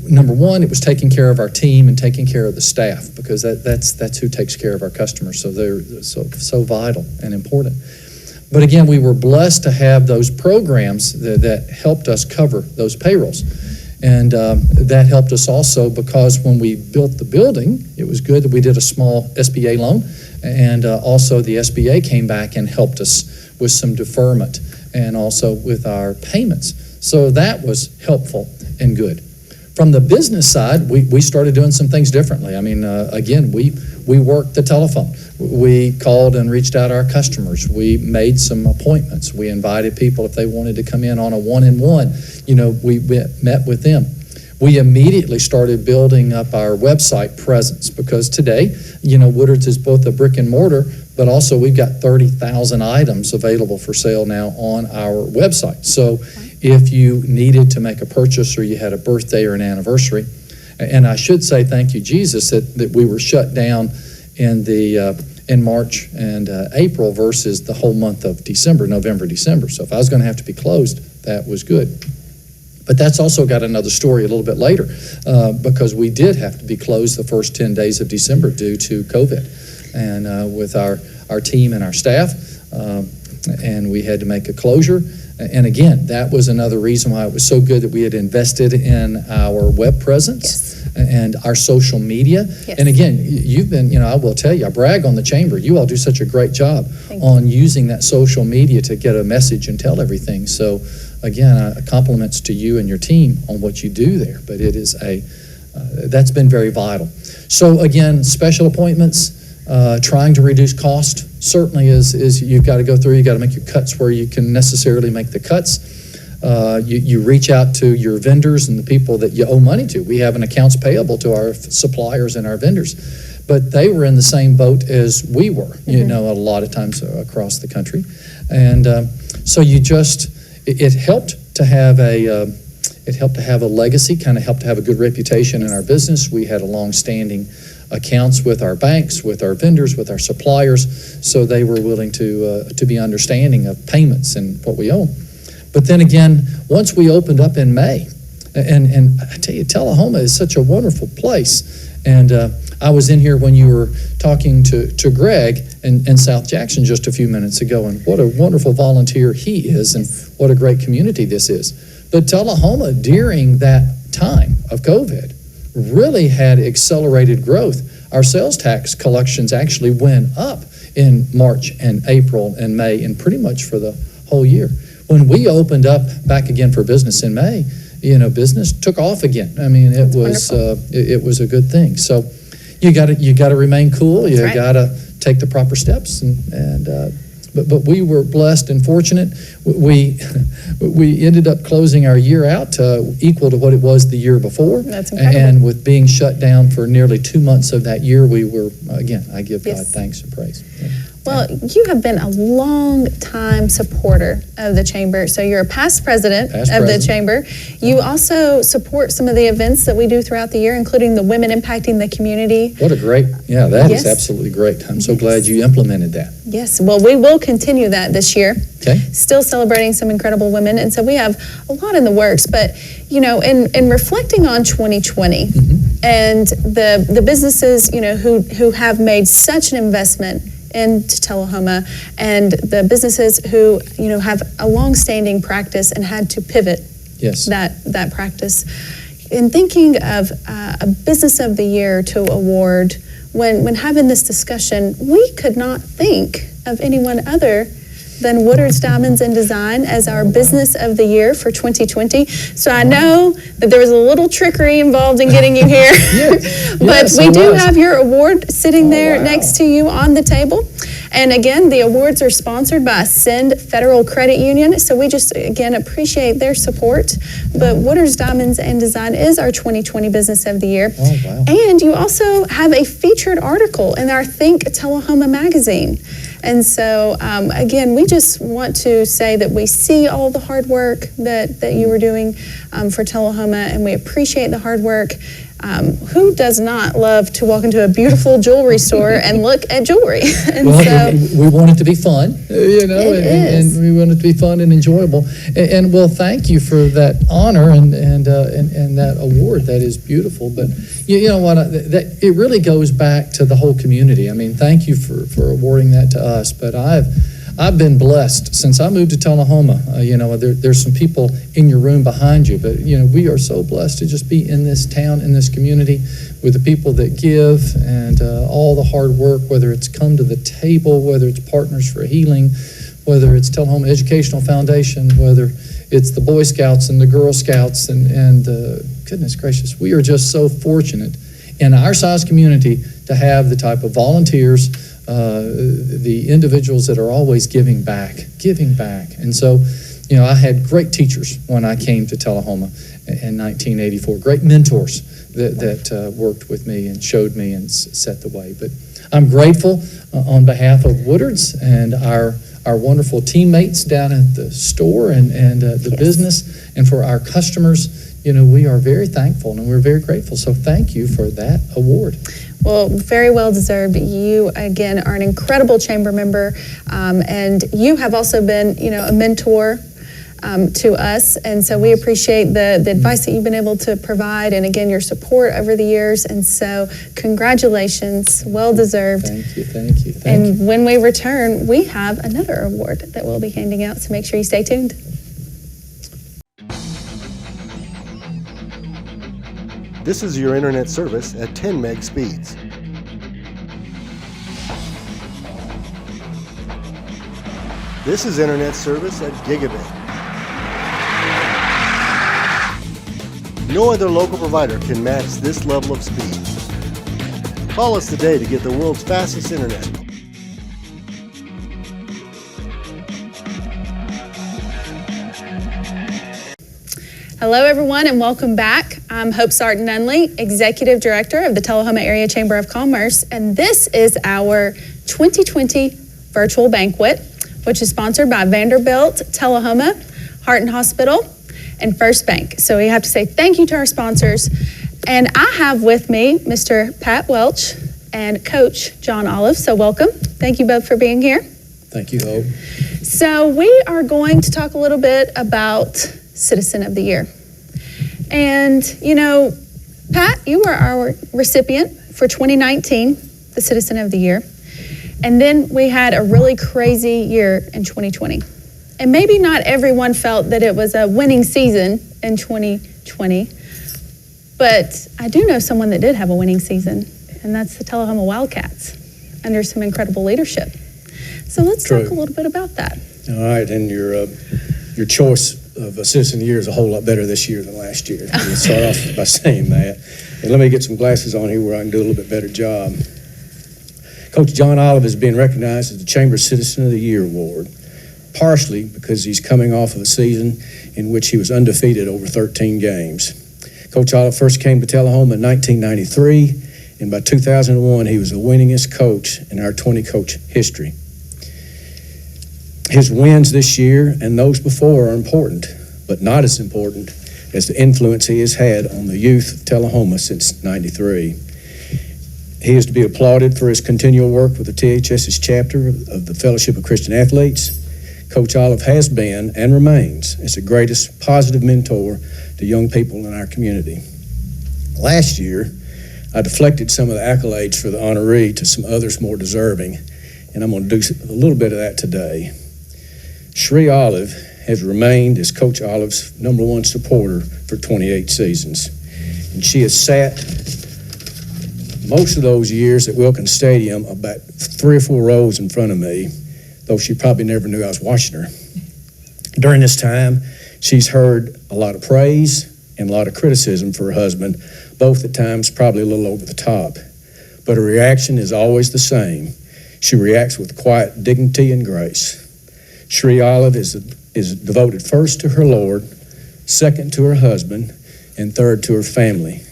number one, it was taking care of our team and taking care of the staff, because that's who takes care of our customers. So they're so vital and important. But again, we were blessed to have those programs that helped us cover those payrolls. And that helped us also because when we built the building, it was good that we did a small SBA loan. And also the SBA came back and helped us with some deferment and also with our payments. So that was helpful and good. From the business side, we started doing some things differently. I mean, again, we worked the telephone. We called and reached out to our customers. We made some appointments. We invited people if they wanted to come in on a one-on-one. We met with them. We immediately started building up our website presence because today, Woodard's is both a brick and mortar, but also we've got 30,000 items available for sale now on our website. So if you needed to make a purchase or you had a birthday or an anniversary, and I should say thank you, Jesus, that we were shut down in March and April versus the whole month of December, November, December. So if I was going to have to be closed, that was good. But that's also got another story a little bit later because we did have to be closed the first 10 days of December due to COVID. And with our team and our staff, and we had to make a closure. And again, that was another reason why it was so good that we had invested in our web presence and our social media. Yes. And again, you've been, I will tell you, I brag on the chamber. You all do such a great job on using that social media to get a message and tell everything. So again, compliments to you and your team on what you do there. But it is that's been very vital. So again, special appointments, trying to reduce cost certainly is you've got to go through, you got to make your cuts where you can necessarily make the cuts. You reach out to your vendors and the people that you owe money to. We have an accounts payable to our suppliers and our vendors, but they were in the same boat as we were, a lot of times across the country. And so it helped to have a legacy, kind of helped to have a good reputation in our business. We had a long-standing accounts with our banks, with our vendors, with our suppliers, so they were willing to be understanding of payments and what we owe. But then again, once we opened up in May, and I tell you, Tullahoma is such a wonderful place. And I was in here when you were talking to Greg in South Jackson just a few minutes ago, and what a wonderful volunteer he is, and what a great community this is. But Tullahoma, during that time of COVID, really had accelerated growth. Our sales tax collections actually went up in March and April and May, and pretty much for the whole year. When we opened up back again for business in May, business took off again. I mean, it was a good thing. So you got to remain cool. You got to take the proper steps, but we were blessed and fortunate. We ended up closing our year out equal to what it was the year before. That's incredible. And with being shut down for nearly 2 months of that year, we were, again, I give God thanks and praise. Yeah. Well, you have been a long-time supporter of the Chamber. So you're a past president of the Chamber. You also support some of the events that we do throughout the year, including the Women Impacting the Community. What a great, that is absolutely great. I'm so glad you implemented that. Yes, well, we will continue that this year. Okay. Still celebrating some incredible women. And so we have a lot in the works. But, in reflecting on 2020 and the businesses, who have made such an investment into Tullahoma, and the businesses who have a long-standing practice and had to pivot that practice. In thinking of a Business of the Year to award, when having this discussion, we could not think of anyone other than Woodard's Diamonds and Design as our Business of the Year for 2020. So I know that there was a little trickery involved in getting you here, but we do have your award sitting there next to you on the table. And again, the awards are sponsored by Send Federal Credit Union, so we just, again, appreciate their support. But Woodard's Diamonds and Design is our 2020 Business of the Year. Oh, wow. And you also have a featured article in our Think Tullahoma magazine. And so, again, we just want to say that we see all the hard work that you were doing for Tullahoma, and we appreciate the hard work. Who does not love to walk into a beautiful jewelry store and look at jewelry? And we want it to be fun, is. and we want it to be fun and enjoyable. And well, thank you for that honor and that award. That is beautiful. But you know what? It really goes back to the whole community. I mean, thank you for awarding that to us. But I've been blessed since I moved to Tullahoma. There's some people in your room behind you, but we are so blessed to just be in this town, in this community, with the people that give and all the hard work, whether it's Come to the Table, whether it's Partners for Healing, whether it's Tullahoma Educational Foundation, whether it's the Boy Scouts and the Girl Scouts, and goodness gracious, we are just so fortunate in our size community to have the type of volunteers, the individuals that are always giving back. And so, I had great teachers when I came to Tullahoma in 1984, great mentors that worked with me and showed me and set the way. But I'm grateful on behalf of Woodard's and our wonderful teammates down at the store and the business, and for our customers. We are very thankful and we're very grateful. So thank you for that award. Well, very well deserved. You, again, are an incredible chamber member, and you have also been, a mentor to us. And so we appreciate the advice that you've been able to provide, and again, your support over the years. And so congratulations, well deserved. Thank you. And when we return, we have another award that we'll be handing out, so make sure you stay tuned. This is your internet service at 10 meg speeds. This is internet service at gigabit. No other local provider can match this level of speed. Call us today to get the world's fastest internet. Hello, everyone, and welcome back. I'm Hope Sarton-Nunley, Executive Director of the Tullahoma Area Chamber of Commerce, and this is our 2020 virtual banquet, which is sponsored by Vanderbilt, Tullahoma-Harton Hospital, and First Bank. So we have to say thank you to our sponsors. And I have with me Mr. Pat Welch and Coach John Olive. So welcome. Thank you both for being here. Thank you, Hope. So we are going to talk a little bit about Citizen of the Year. And, Pat, you were our recipient for 2019, the Citizen of the Year. And then we had a really crazy year in 2020. And maybe not everyone felt that it was a winning season in 2020, but I do know someone that did have a winning season, and that's the Tullahoma Wildcats under some incredible leadership. So let's talk a little bit about that. All right, and your choice of a Citizen of the Year is a whole lot better this year than last year. We'll start off by saying that. And let me get some glasses on here where I can do a little bit better job. Coach John Olive is being recognized as the Chamber Citizen of the Year Award, partially because he's coming off of a season in which he was undefeated over 13 games. Coach Olive first came to Tullahoma in 1993, and by 2001, he was the winningest coach in our 20-coach history. His wins this year and those before are important, but not as important as the influence he has had on the youth of Tullahoma since '93. He is to be applauded for his continual work with the THS's chapter of the Fellowship of Christian Athletes. Coach Olive has been and remains as the greatest positive mentor to young people in our community. Last year, I deflected some of the accolades for the honoree to some others more deserving, and I'm going to do a little bit of that today. Sheree Olive has remained as Coach Olive's #1 supporter for 28 seasons, and she has sat most of those years at Wilkins Stadium about 3 or 4 rows in front of me, though she probably never knew I was watching her. During this time, she's heard a lot of praise and a lot of criticism for her husband, both at times probably a little over the top. But her reaction is always the same. She reacts with quiet dignity and grace. Sheree Olive is devoted first to her Lord, second to her husband, and third to her family.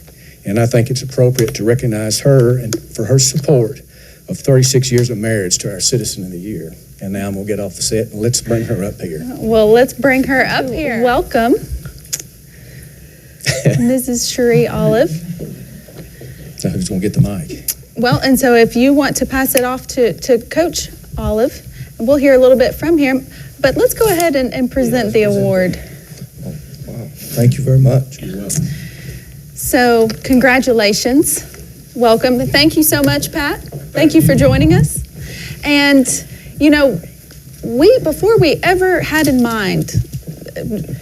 And I think it's appropriate to recognize her and for her support of 36 years of marriage to our Citizen of the Year. And now I'm going to get off the set, and let's bring her up here. Well, let's bring her up here. Welcome, Mrs. Cherie Olive. So who's going to get the mic? Well, and so if you want to pass it off to Coach Olive, we'll hear a little bit from him, but let's go ahead and present the award. Wow. Thank you very much. You're welcome. So congratulations. Welcome. Thank you so much, Pat. Thank you for joining us. And, you know, before we ever had in mind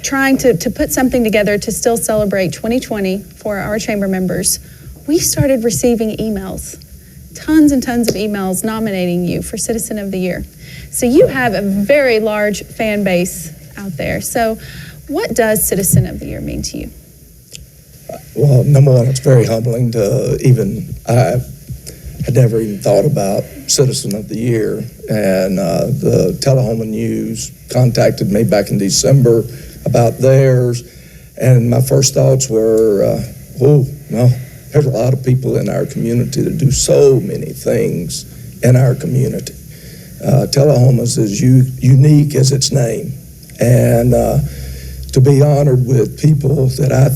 trying to put something together to still celebrate 2020 for our chamber members, we started receiving emails, tons and tons of emails nominating you for Citizen of the Year. So you have a very large fan base out there. So what does Citizen of the Year mean to you? Well, number one, it's very humbling to I had never even thought about Citizen of the Year. And the Tullahoma News contacted me back in December about theirs. And my first thoughts were, there's a lot of people in our community that do so many things in our community. Tullahoma's as unique as its name. And to be honored with people that I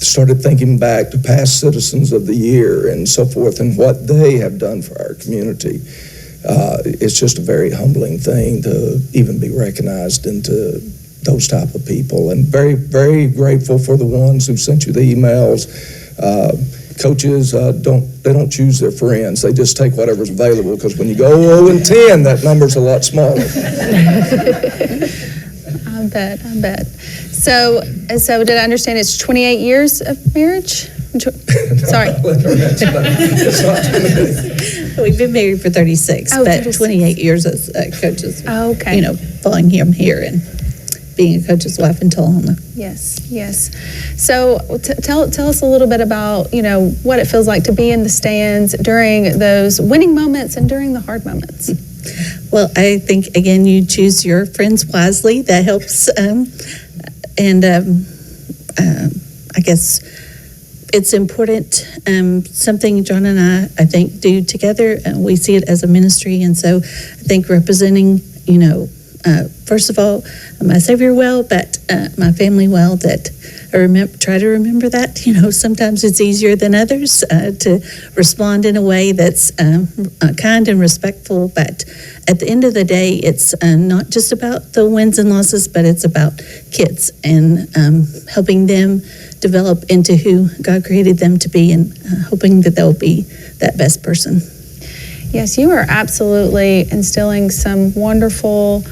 started thinking back to past Citizens of the Year and so forth and what they have done for our community. It's just a very humbling thing to even be recognized into those type of people, and very, very grateful for the ones who sent you the emails. Coaches don't choose their friends. They just take whatever's available, because when you go 0-10, that number's a lot smaller. I bet. So did I understand it's 28 years of marriage? Sorry. We've been married for 36, but 36. 28 years as coaches. Oh, okay. Following him here and being a coach's wife in Tullahoma. Yes. So tell us a little bit about, what it feels like to be in the stands during those winning moments and during the hard moments. Well, I think, again, you choose your friends wisely. That helps. I guess it's important. Something John and I think, do together. We see it as a ministry. And so I think representing, first of all, my Savior well, but my family well, that I try to remember that. Sometimes it's easier than others to respond in a way that's kind and respectful, but at the end of the day, it's not just about the wins and losses, but it's about kids and helping them develop into who God created them to be, and hoping that they'll be that best person. Yes, you are absolutely instilling some wonderful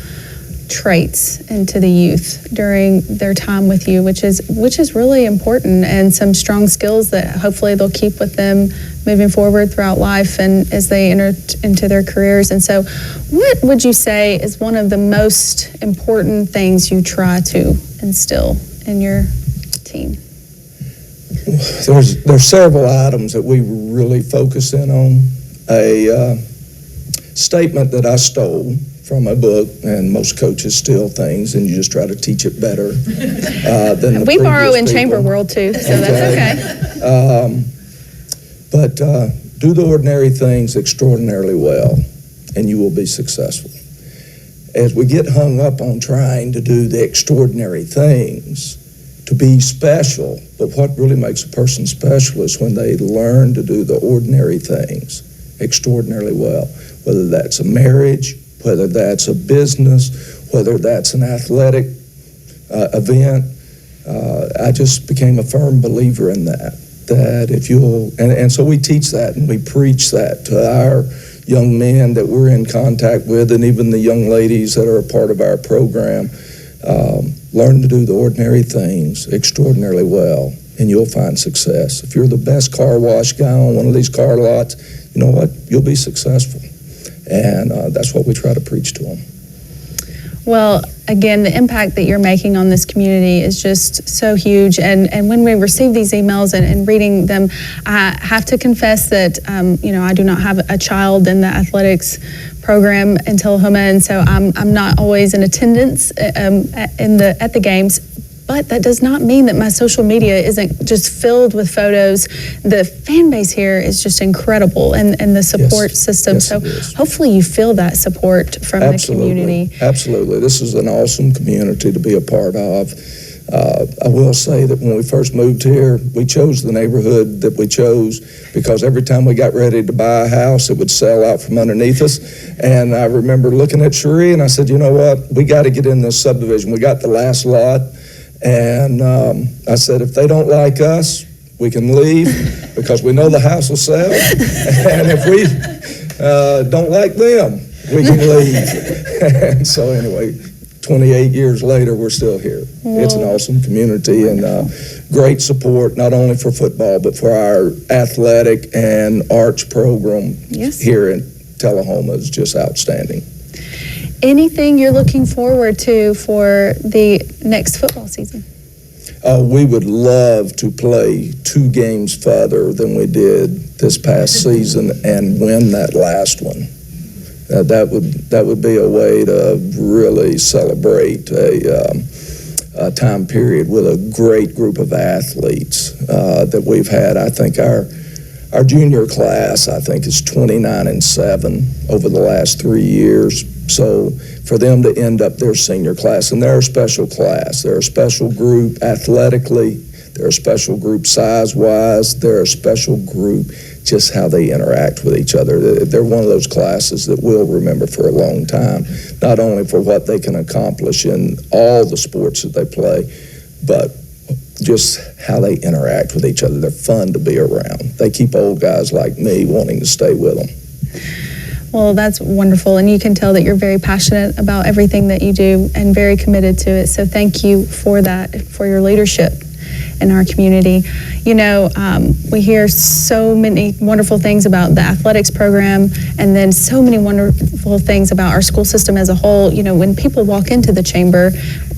traits into the youth during their time with you, which is really important, and some strong skills that hopefully they'll keep with them moving forward throughout life and as they enter into their careers. And so what would you say is one of the most important things you try to instill in your team? There's several items that we really focus in on. A statement that I stole from a book, and most coaches steal things, and you just try to teach it better than the We borrow in previous chamber people. world too, so that's okay. But do the ordinary things extraordinarily well, and you will be successful. As we get hung up on trying to do the extraordinary things to be special, but what really makes a person special is when they learn to do the ordinary things extraordinarily well, whether that's a marriage, whether that's a business, whether that's an athletic event. I just became a firm believer in that if you'll, and so we teach that and we preach that to our young men that we're in contact with, and even the young ladies that are a part of our program. Learn to do the ordinary things extraordinarily well, and you'll find success. If you're the best car wash guy on one of these car lots, you know what? You'll be successful. And that's what we try to preach to them. Well, again, the impact that you're making on this community is just so huge. And when we receive these emails and reading them, I have to confess that, I do not have a child in the athletics program in Tullahoma, and so I'm not always in attendance at the games. but that does not mean that my social media isn't just filled with photos. The fan base here is just incredible, and the support system. Yes, so it is. hopefully you feel that support from the community. Absolutely. This is an awesome community to be a part of. I will say that when we first moved here, we chose the neighborhood that we chose because every time we got ready to buy a house, it would sell out from underneath us. And I remember looking at Cherie and I said, you know what, we got to get in this subdivision. We got the last lot. And I said, if they don't like us, we can leave because we know the house will sell. And if we don't like them, we can leave. And so anyway, 28 years later, we're still here. It's an awesome community and great support, not only for football, but for our athletic and arts program here in Tullahoma is just outstanding. Anything you're looking forward to for the next football season? We would love to play 2 games further than we did this past season and win that last one. That would be a way to really celebrate a time period with a great group of athletes that we've had. I think our junior class, I think, is 29-7 over the last 3 years. So for them to end up their senior class, and they're a special class, they're a special group athletically, they're a special group size-wise, they're a special group just how they interact with each other. They're one of those classes that we'll remember for a long time, not only for what they can accomplish in all the sports that they play, but just how they interact with each other. They're fun to be around. They keep old guys like me wanting to stay with them. Well, that's wonderful, and you can tell that you're very passionate about everything that you do and very committed to it. So thank you for that, for your leadership in our community. You know, we hear so many wonderful things about the athletics program and then so many wonderful things about our school system as a whole. You know, when people walk into the chamber,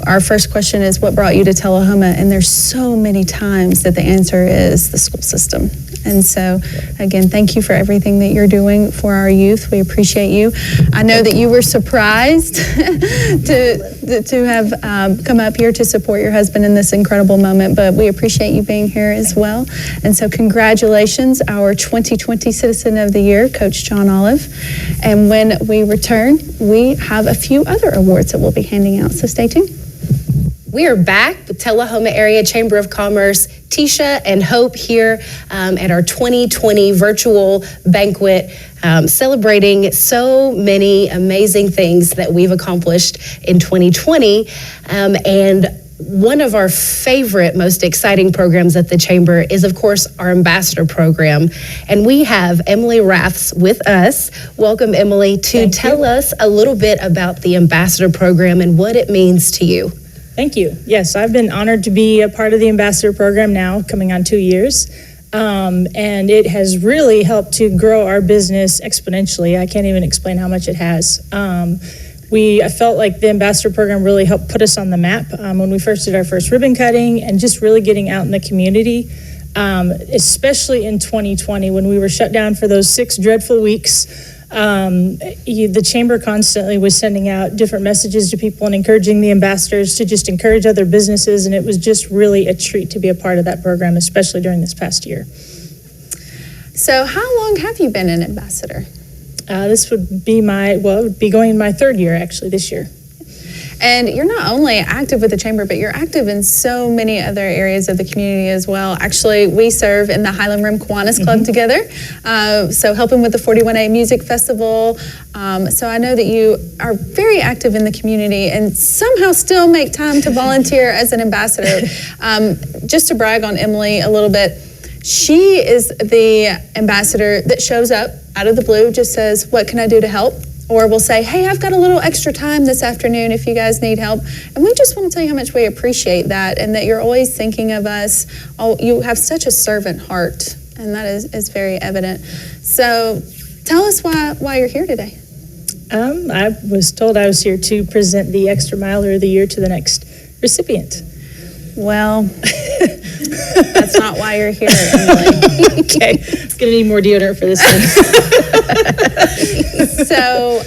our first question is, what brought you to Tullahoma? And there's so many times that the answer is the school system. And so, again, thank you for everything that you're doing for our youth. We appreciate you. I know that you were surprised to have come up here to support your husband in this incredible moment, but we appreciate you being here as well. And so congratulations, our 2020 Citizen of the Year, Coach John Olive. And when we return, we have a few other awards that we'll be handing out, so stay tuned. We are back with Tullahoma Area Chamber of Commerce, Tisha and Hope here at our 2020 virtual banquet, celebrating so many amazing things that we've accomplished in 2020. And one of our favorite, most exciting programs at the Chamber is, of course, our Ambassador Program. And we have Emily Raths with us. Welcome, Emily, to tell us a little bit about the Ambassador Program and what it means to you. Thank you. Yes, I've been honored to be a part of the Ambassador Program now, coming on 2 years. And it has really helped to grow our business exponentially. I can't even explain how much it has. I felt like the Ambassador Program really helped put us on the map when we first did our first ribbon cutting and just really getting out in the community, especially in 2020 when we were shut down for those 6 dreadful weeks. The Chamber constantly was sending out different messages to people and encouraging the ambassadors to just encourage other businesses, and it was just really a treat to be a part of that program, especially during this past year. So how long have you been an ambassador? This would be it would be going my 3rd year actually this year. And you're not only active with the Chamber, but you're active in so many other areas of the community as well. Actually, we serve in the Highland Rim Kiwanis Club together, so helping with the 41A Music Festival. So I know that you are very active in the community and somehow still make time to volunteer as an ambassador. Just to brag on Emily a little bit, she is the ambassador that shows up out of the blue, just says, what can I do to help? Or we'll say, hey, I've got a little extra time this afternoon if you guys need help. And we just want to tell you how much we appreciate that and that you're always thinking of us. Oh, you have such a servant heart, and that is very evident. So tell us why you're here today. I was told I was here to present the Extra Miler of the Year to the next recipient. Well, that's not why you're here, Emily. Okay, I'm gonna need more deodorant for this one. So,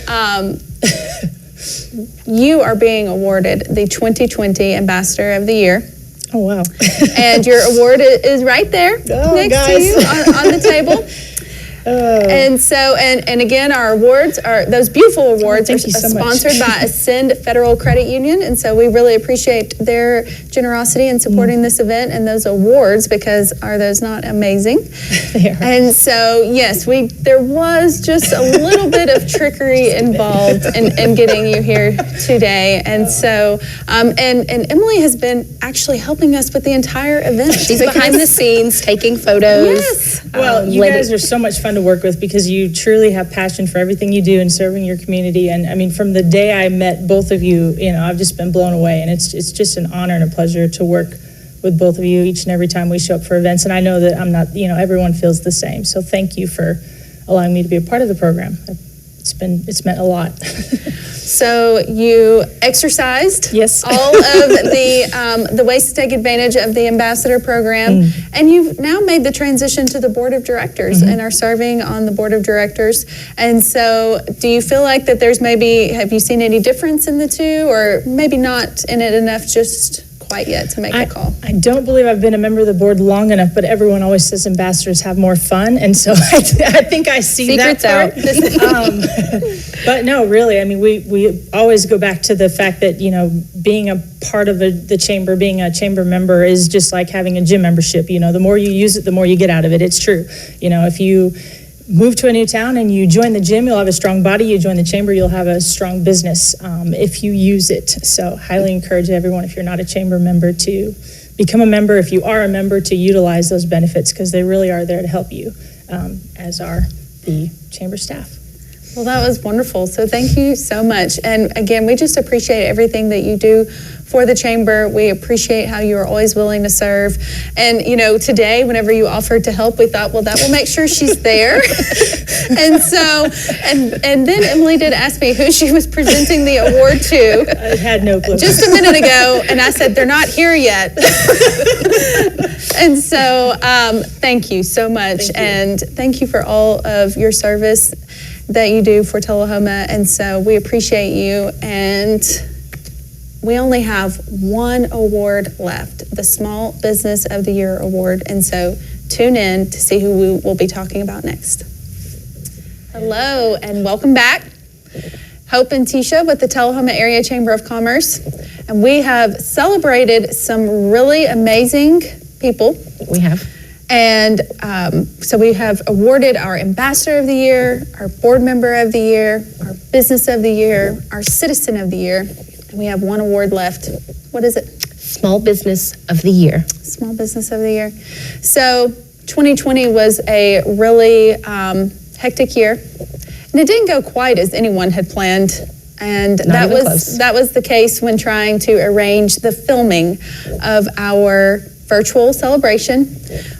you are being awarded the 2020 Ambassador of the Year. Oh, wow. And your award is right there next to you on the table. And so, and again, our awards are, those beautiful awards are sponsored by Ascend Federal Credit Union. And so we really appreciate their generosity in supporting this event and those awards, because are those not amazing? They are. And so, yes, there was just a little bit of trickery involved in getting you here today. And so, and Emily has been actually helping us with the entire event. She's behind the scenes taking photos. Yes. Well, you guys are so much fun to work with, because you truly have passion for everything you do and serving your community. And I mean, from the day I met both of you, I've just been blown away. And it's just an honor and a pleasure to work with both of you each and every time we show up for events. And I know that I'm not, everyone feels the same. So thank you for allowing me to be a part of the program. It's meant a lot. So you exercised all of the ways to take advantage of the ambassador program, and you've now made the transition to the board of directors and are serving on the board of directors. And so do you feel like that have you seen any difference in the two, or maybe not in it enough just quite yet to make the call? I don't believe I've been a member of the board long enough, but everyone always says ambassadors have more fun, and so I think I see Secret's that part. But no, really, I mean, we always go back to the fact that, being a part of the chamber, being a chamber member is just like having a gym membership. The more you use it, the more you get out of it. It's true. If you move to a new town and you join the gym, you'll have a strong body. You join the chamber, you'll have a strong business if you use it. So highly encourage everyone, if you're not a chamber member, to become a member. If you are a member, to utilize those benefits, because they really are there to help you, as are the chamber staff. Well, that was wonderful. So thank you so much. And again, we just appreciate everything that you do for the chamber. We appreciate how you are always willing to serve. And, today, whenever you offered to help, we thought, well, that will make sure she's there. And so, and then Emily did ask me who she was presenting the award to. I had no clue. Just a minute ago, and I said, they're not here yet. And so, thank you so much. And thank you for all of your service that you do for Tullahoma. And so we appreciate you. And we only have one award left, the Small Business of the Year Award. And so tune in to see who we will be talking about next. Hello and welcome back. Hope and Tisha with the Tullahoma Area Chamber of Commerce. And we have celebrated some really amazing people. We have. And so we have awarded our Ambassador of the Year, our Board Member of the Year, our Business of the Year, our Citizen of the Year, and we have one award left. What is it? Small Business of the Year. Small Business of the Year. So 2020 was a really hectic year, and it didn't go quite as anyone had planned. And that was the case when trying to arrange the filming of our virtual celebration.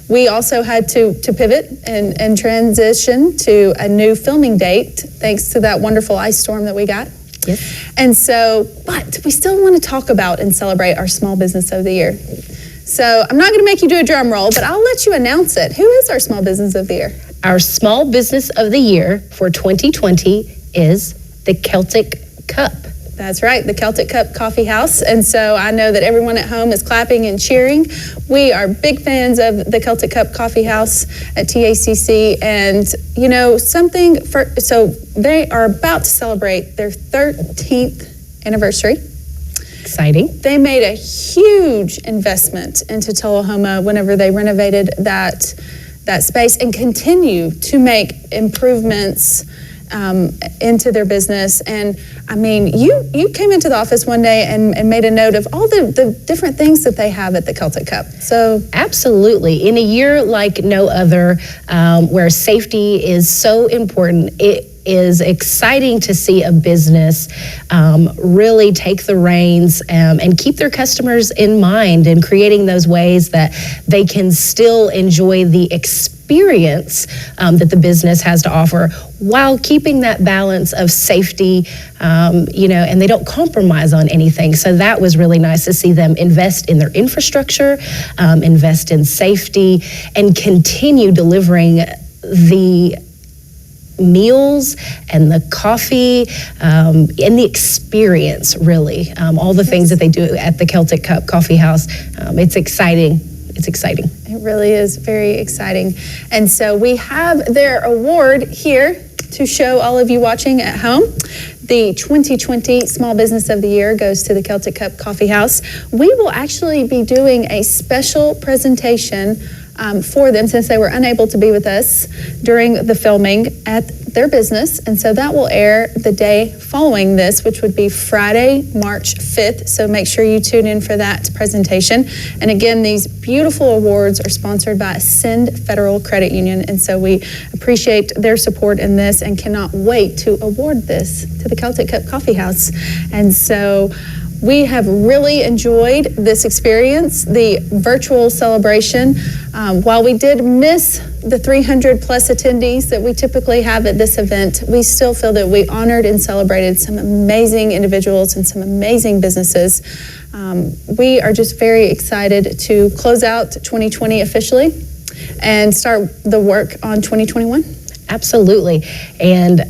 We also had to pivot and transition to a new filming date, thanks to that wonderful ice storm that we got. Yes. And so, but we still want to talk about and celebrate our Small Business of the Year. So I'm not going to make you do a drum roll, but I'll let you announce it. Who is our Small Business of the Year? Our Small Business of the Year for 2020 is the Celtic Cup. That's right, the Celtic Cup Coffee House. And so I know that everyone at home is clapping and cheering. We are big fans of the Celtic Cup Coffee House at TACC. And, so they are about to celebrate their 13th anniversary. Exciting. They made a huge investment into Tullahoma whenever they renovated that space, and continue to make improvements into their business. And I mean, you came into the office one day and made a note of all the different things that they have at the Celtic Cup. So absolutely, in a year like no other, where safety is so important, it is exciting to see a business really take the reins and keep their customers in mind, and creating those ways that they can still enjoy the experience that the business has to offer, while keeping that balance of safety, and they don't compromise on anything. So that was really nice to see them invest in their infrastructure, invest in safety, and continue delivering the meals and the coffee and the experience, really. All the things that they do at the Celtic Cup Coffee House. It's exciting. It's exciting. It really is very exciting. And so we have their award here to show all of you watching at home. The 2020 Small Business of the Year goes to the Celtic Cup Coffee House. We will actually be doing a special presentation for them since they were unable to be with us during the filming at their business. And so that will air the day following this, which would be Friday, March 5th. So make sure you tune in for that presentation. And again, these beautiful awards are sponsored by Ascend Federal Credit Union. And so we appreciate their support in this and cannot wait to award this to the Celtic Cup Coffee House. And so we have really enjoyed this experience, the virtual celebration. While we did miss the 300 plus attendees that we typically have at this event, we still feel that we honored and celebrated some amazing individuals and some amazing businesses. We are just very excited to close out 2020 officially and start the work on 2021. Absolutely. And,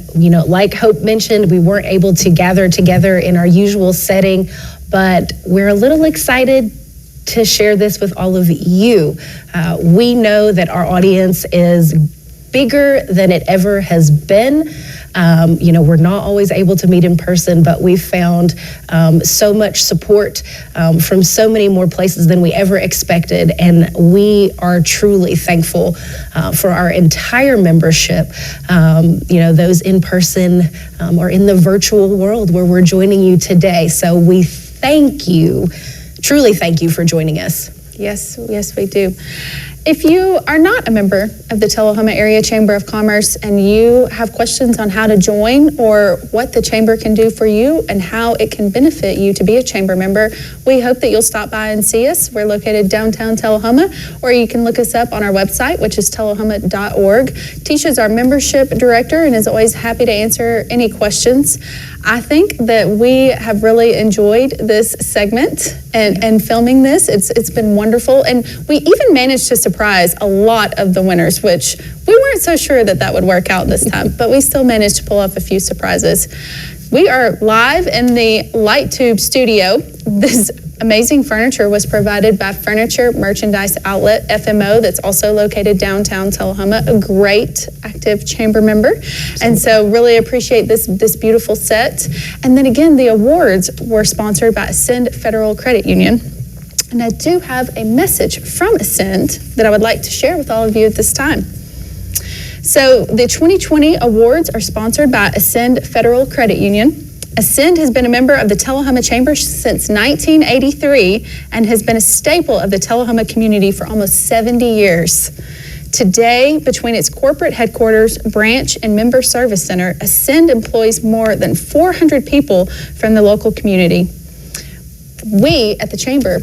like Hope mentioned, we weren't able to gather together in our usual setting, but we're a little excited to share this with all of you. We know that our audience is bigger than it ever has been. We're not always able to meet in person, but we've found so much support from so many more places than we ever expected. And we are truly thankful for our entire membership, those in person or in the virtual world where we're joining you today. So we thank you, truly thank you for joining us. Yes, we do. If you are not a member of the Tullahoma Area Chamber of Commerce and you have questions on how to join or what the Chamber can do for you and how it can benefit you to be a Chamber member, we hope that you'll stop by and see us. We're located downtown Tullahoma, or you can look us up on our website, which is tullahoma.org. Tisha's our membership director and is always happy to answer any questions. I think that we have really enjoyed this segment and filming this. It's been wonderful. And we even managed to surprise a lot of the winners, which we weren't so sure that would work out this time, but we still managed to pull off a few surprises. We are live in the Light Tube studio. This amazing furniture was provided by Furniture Merchandise Outlet, FMO, that's also located downtown Tullahoma, a great active chamber member. And so really appreciate this beautiful set. And then again, the awards were sponsored by Ascend Federal Credit Union. And I do have a message from Ascend that I would like to share with all of you at this time. So the 2020 awards are sponsored by Ascend Federal Credit Union. Ascend has been a member of the Tullahoma Chamber since 1983 and has been a staple of the Tullahoma community for almost 70 years. Today, between its corporate headquarters, branch, and member service center, Ascend employs more than 400 people from the local community. We at the Chamber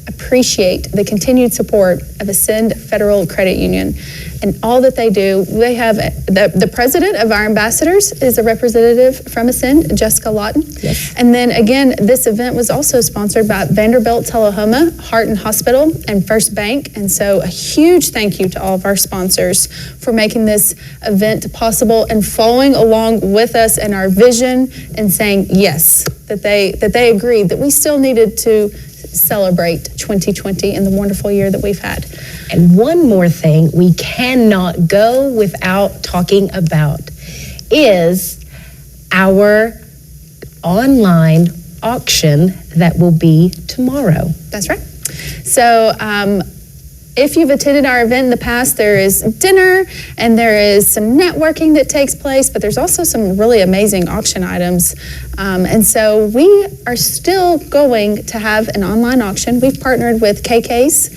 appreciate the continued support of Ascend Federal Credit Union and all that they do. They have the president of our ambassadors is a representative from Ascend, Jessica Lawton. Yes. And then again, this event was also sponsored by Vanderbilt Tullahoma-Harton Hospital and First Bank. And so a huge thank you to all of our sponsors for making this event possible and following along with us in our vision and saying yes, that they agreed that we still needed to celebrate 2020 and the wonderful year that we've had. And one more thing we cannot go without talking about is our online auction that will be tomorrow. That's right. So if you've attended our event in the past, there is dinner and there is some networking that takes place, but there's also some really amazing auction items. And so we are still going to have an online auction. We've partnered with KK's.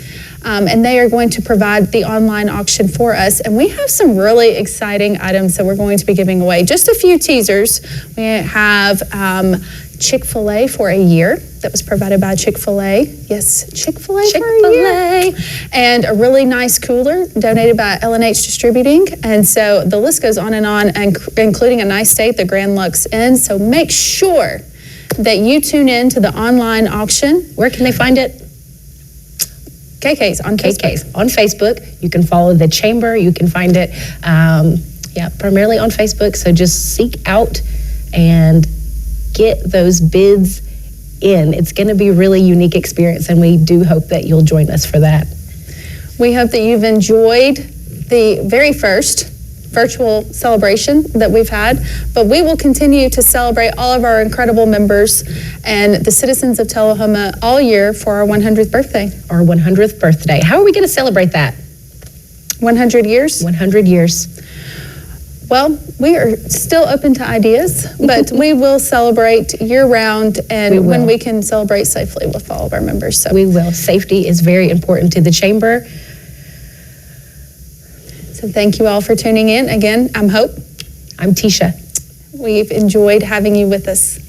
And they are going to provide the online auction for us. And we have some really exciting items that we're going to be giving away. Just a few teasers. We have Chick-fil-A for a year that was provided by Chick-fil-A. Yes, Chick-fil-A for a year. And a really nice cooler donated by L&H Distributing. And so the list goes on, and including a nice stay at the Grand Lux Inn. So make sure that you tune in to the online auction. Where can they find it? KK's on Facebook. KK's on Facebook. You can follow the Chamber. You can find it Yeah, primarily on Facebook. So just seek out and get those bids in. It's going to be a really unique experience, and we do hope that you'll join us for that. We hope that you've enjoyed the very first virtual celebration that we've had, but we will continue to celebrate all of our incredible members and the citizens of Tullahoma all year for our 100th birthday. Our 100th birthday. How are we going to celebrate that? 100 years? 100 years. Well, we are still open to ideas, but we will celebrate year-round, and when we can celebrate safely with all of our members. So we will. Safety is very important to the chamber. So thank you all for tuning in. Again, I'm Hope. I'm Tisha. We've enjoyed having you with us.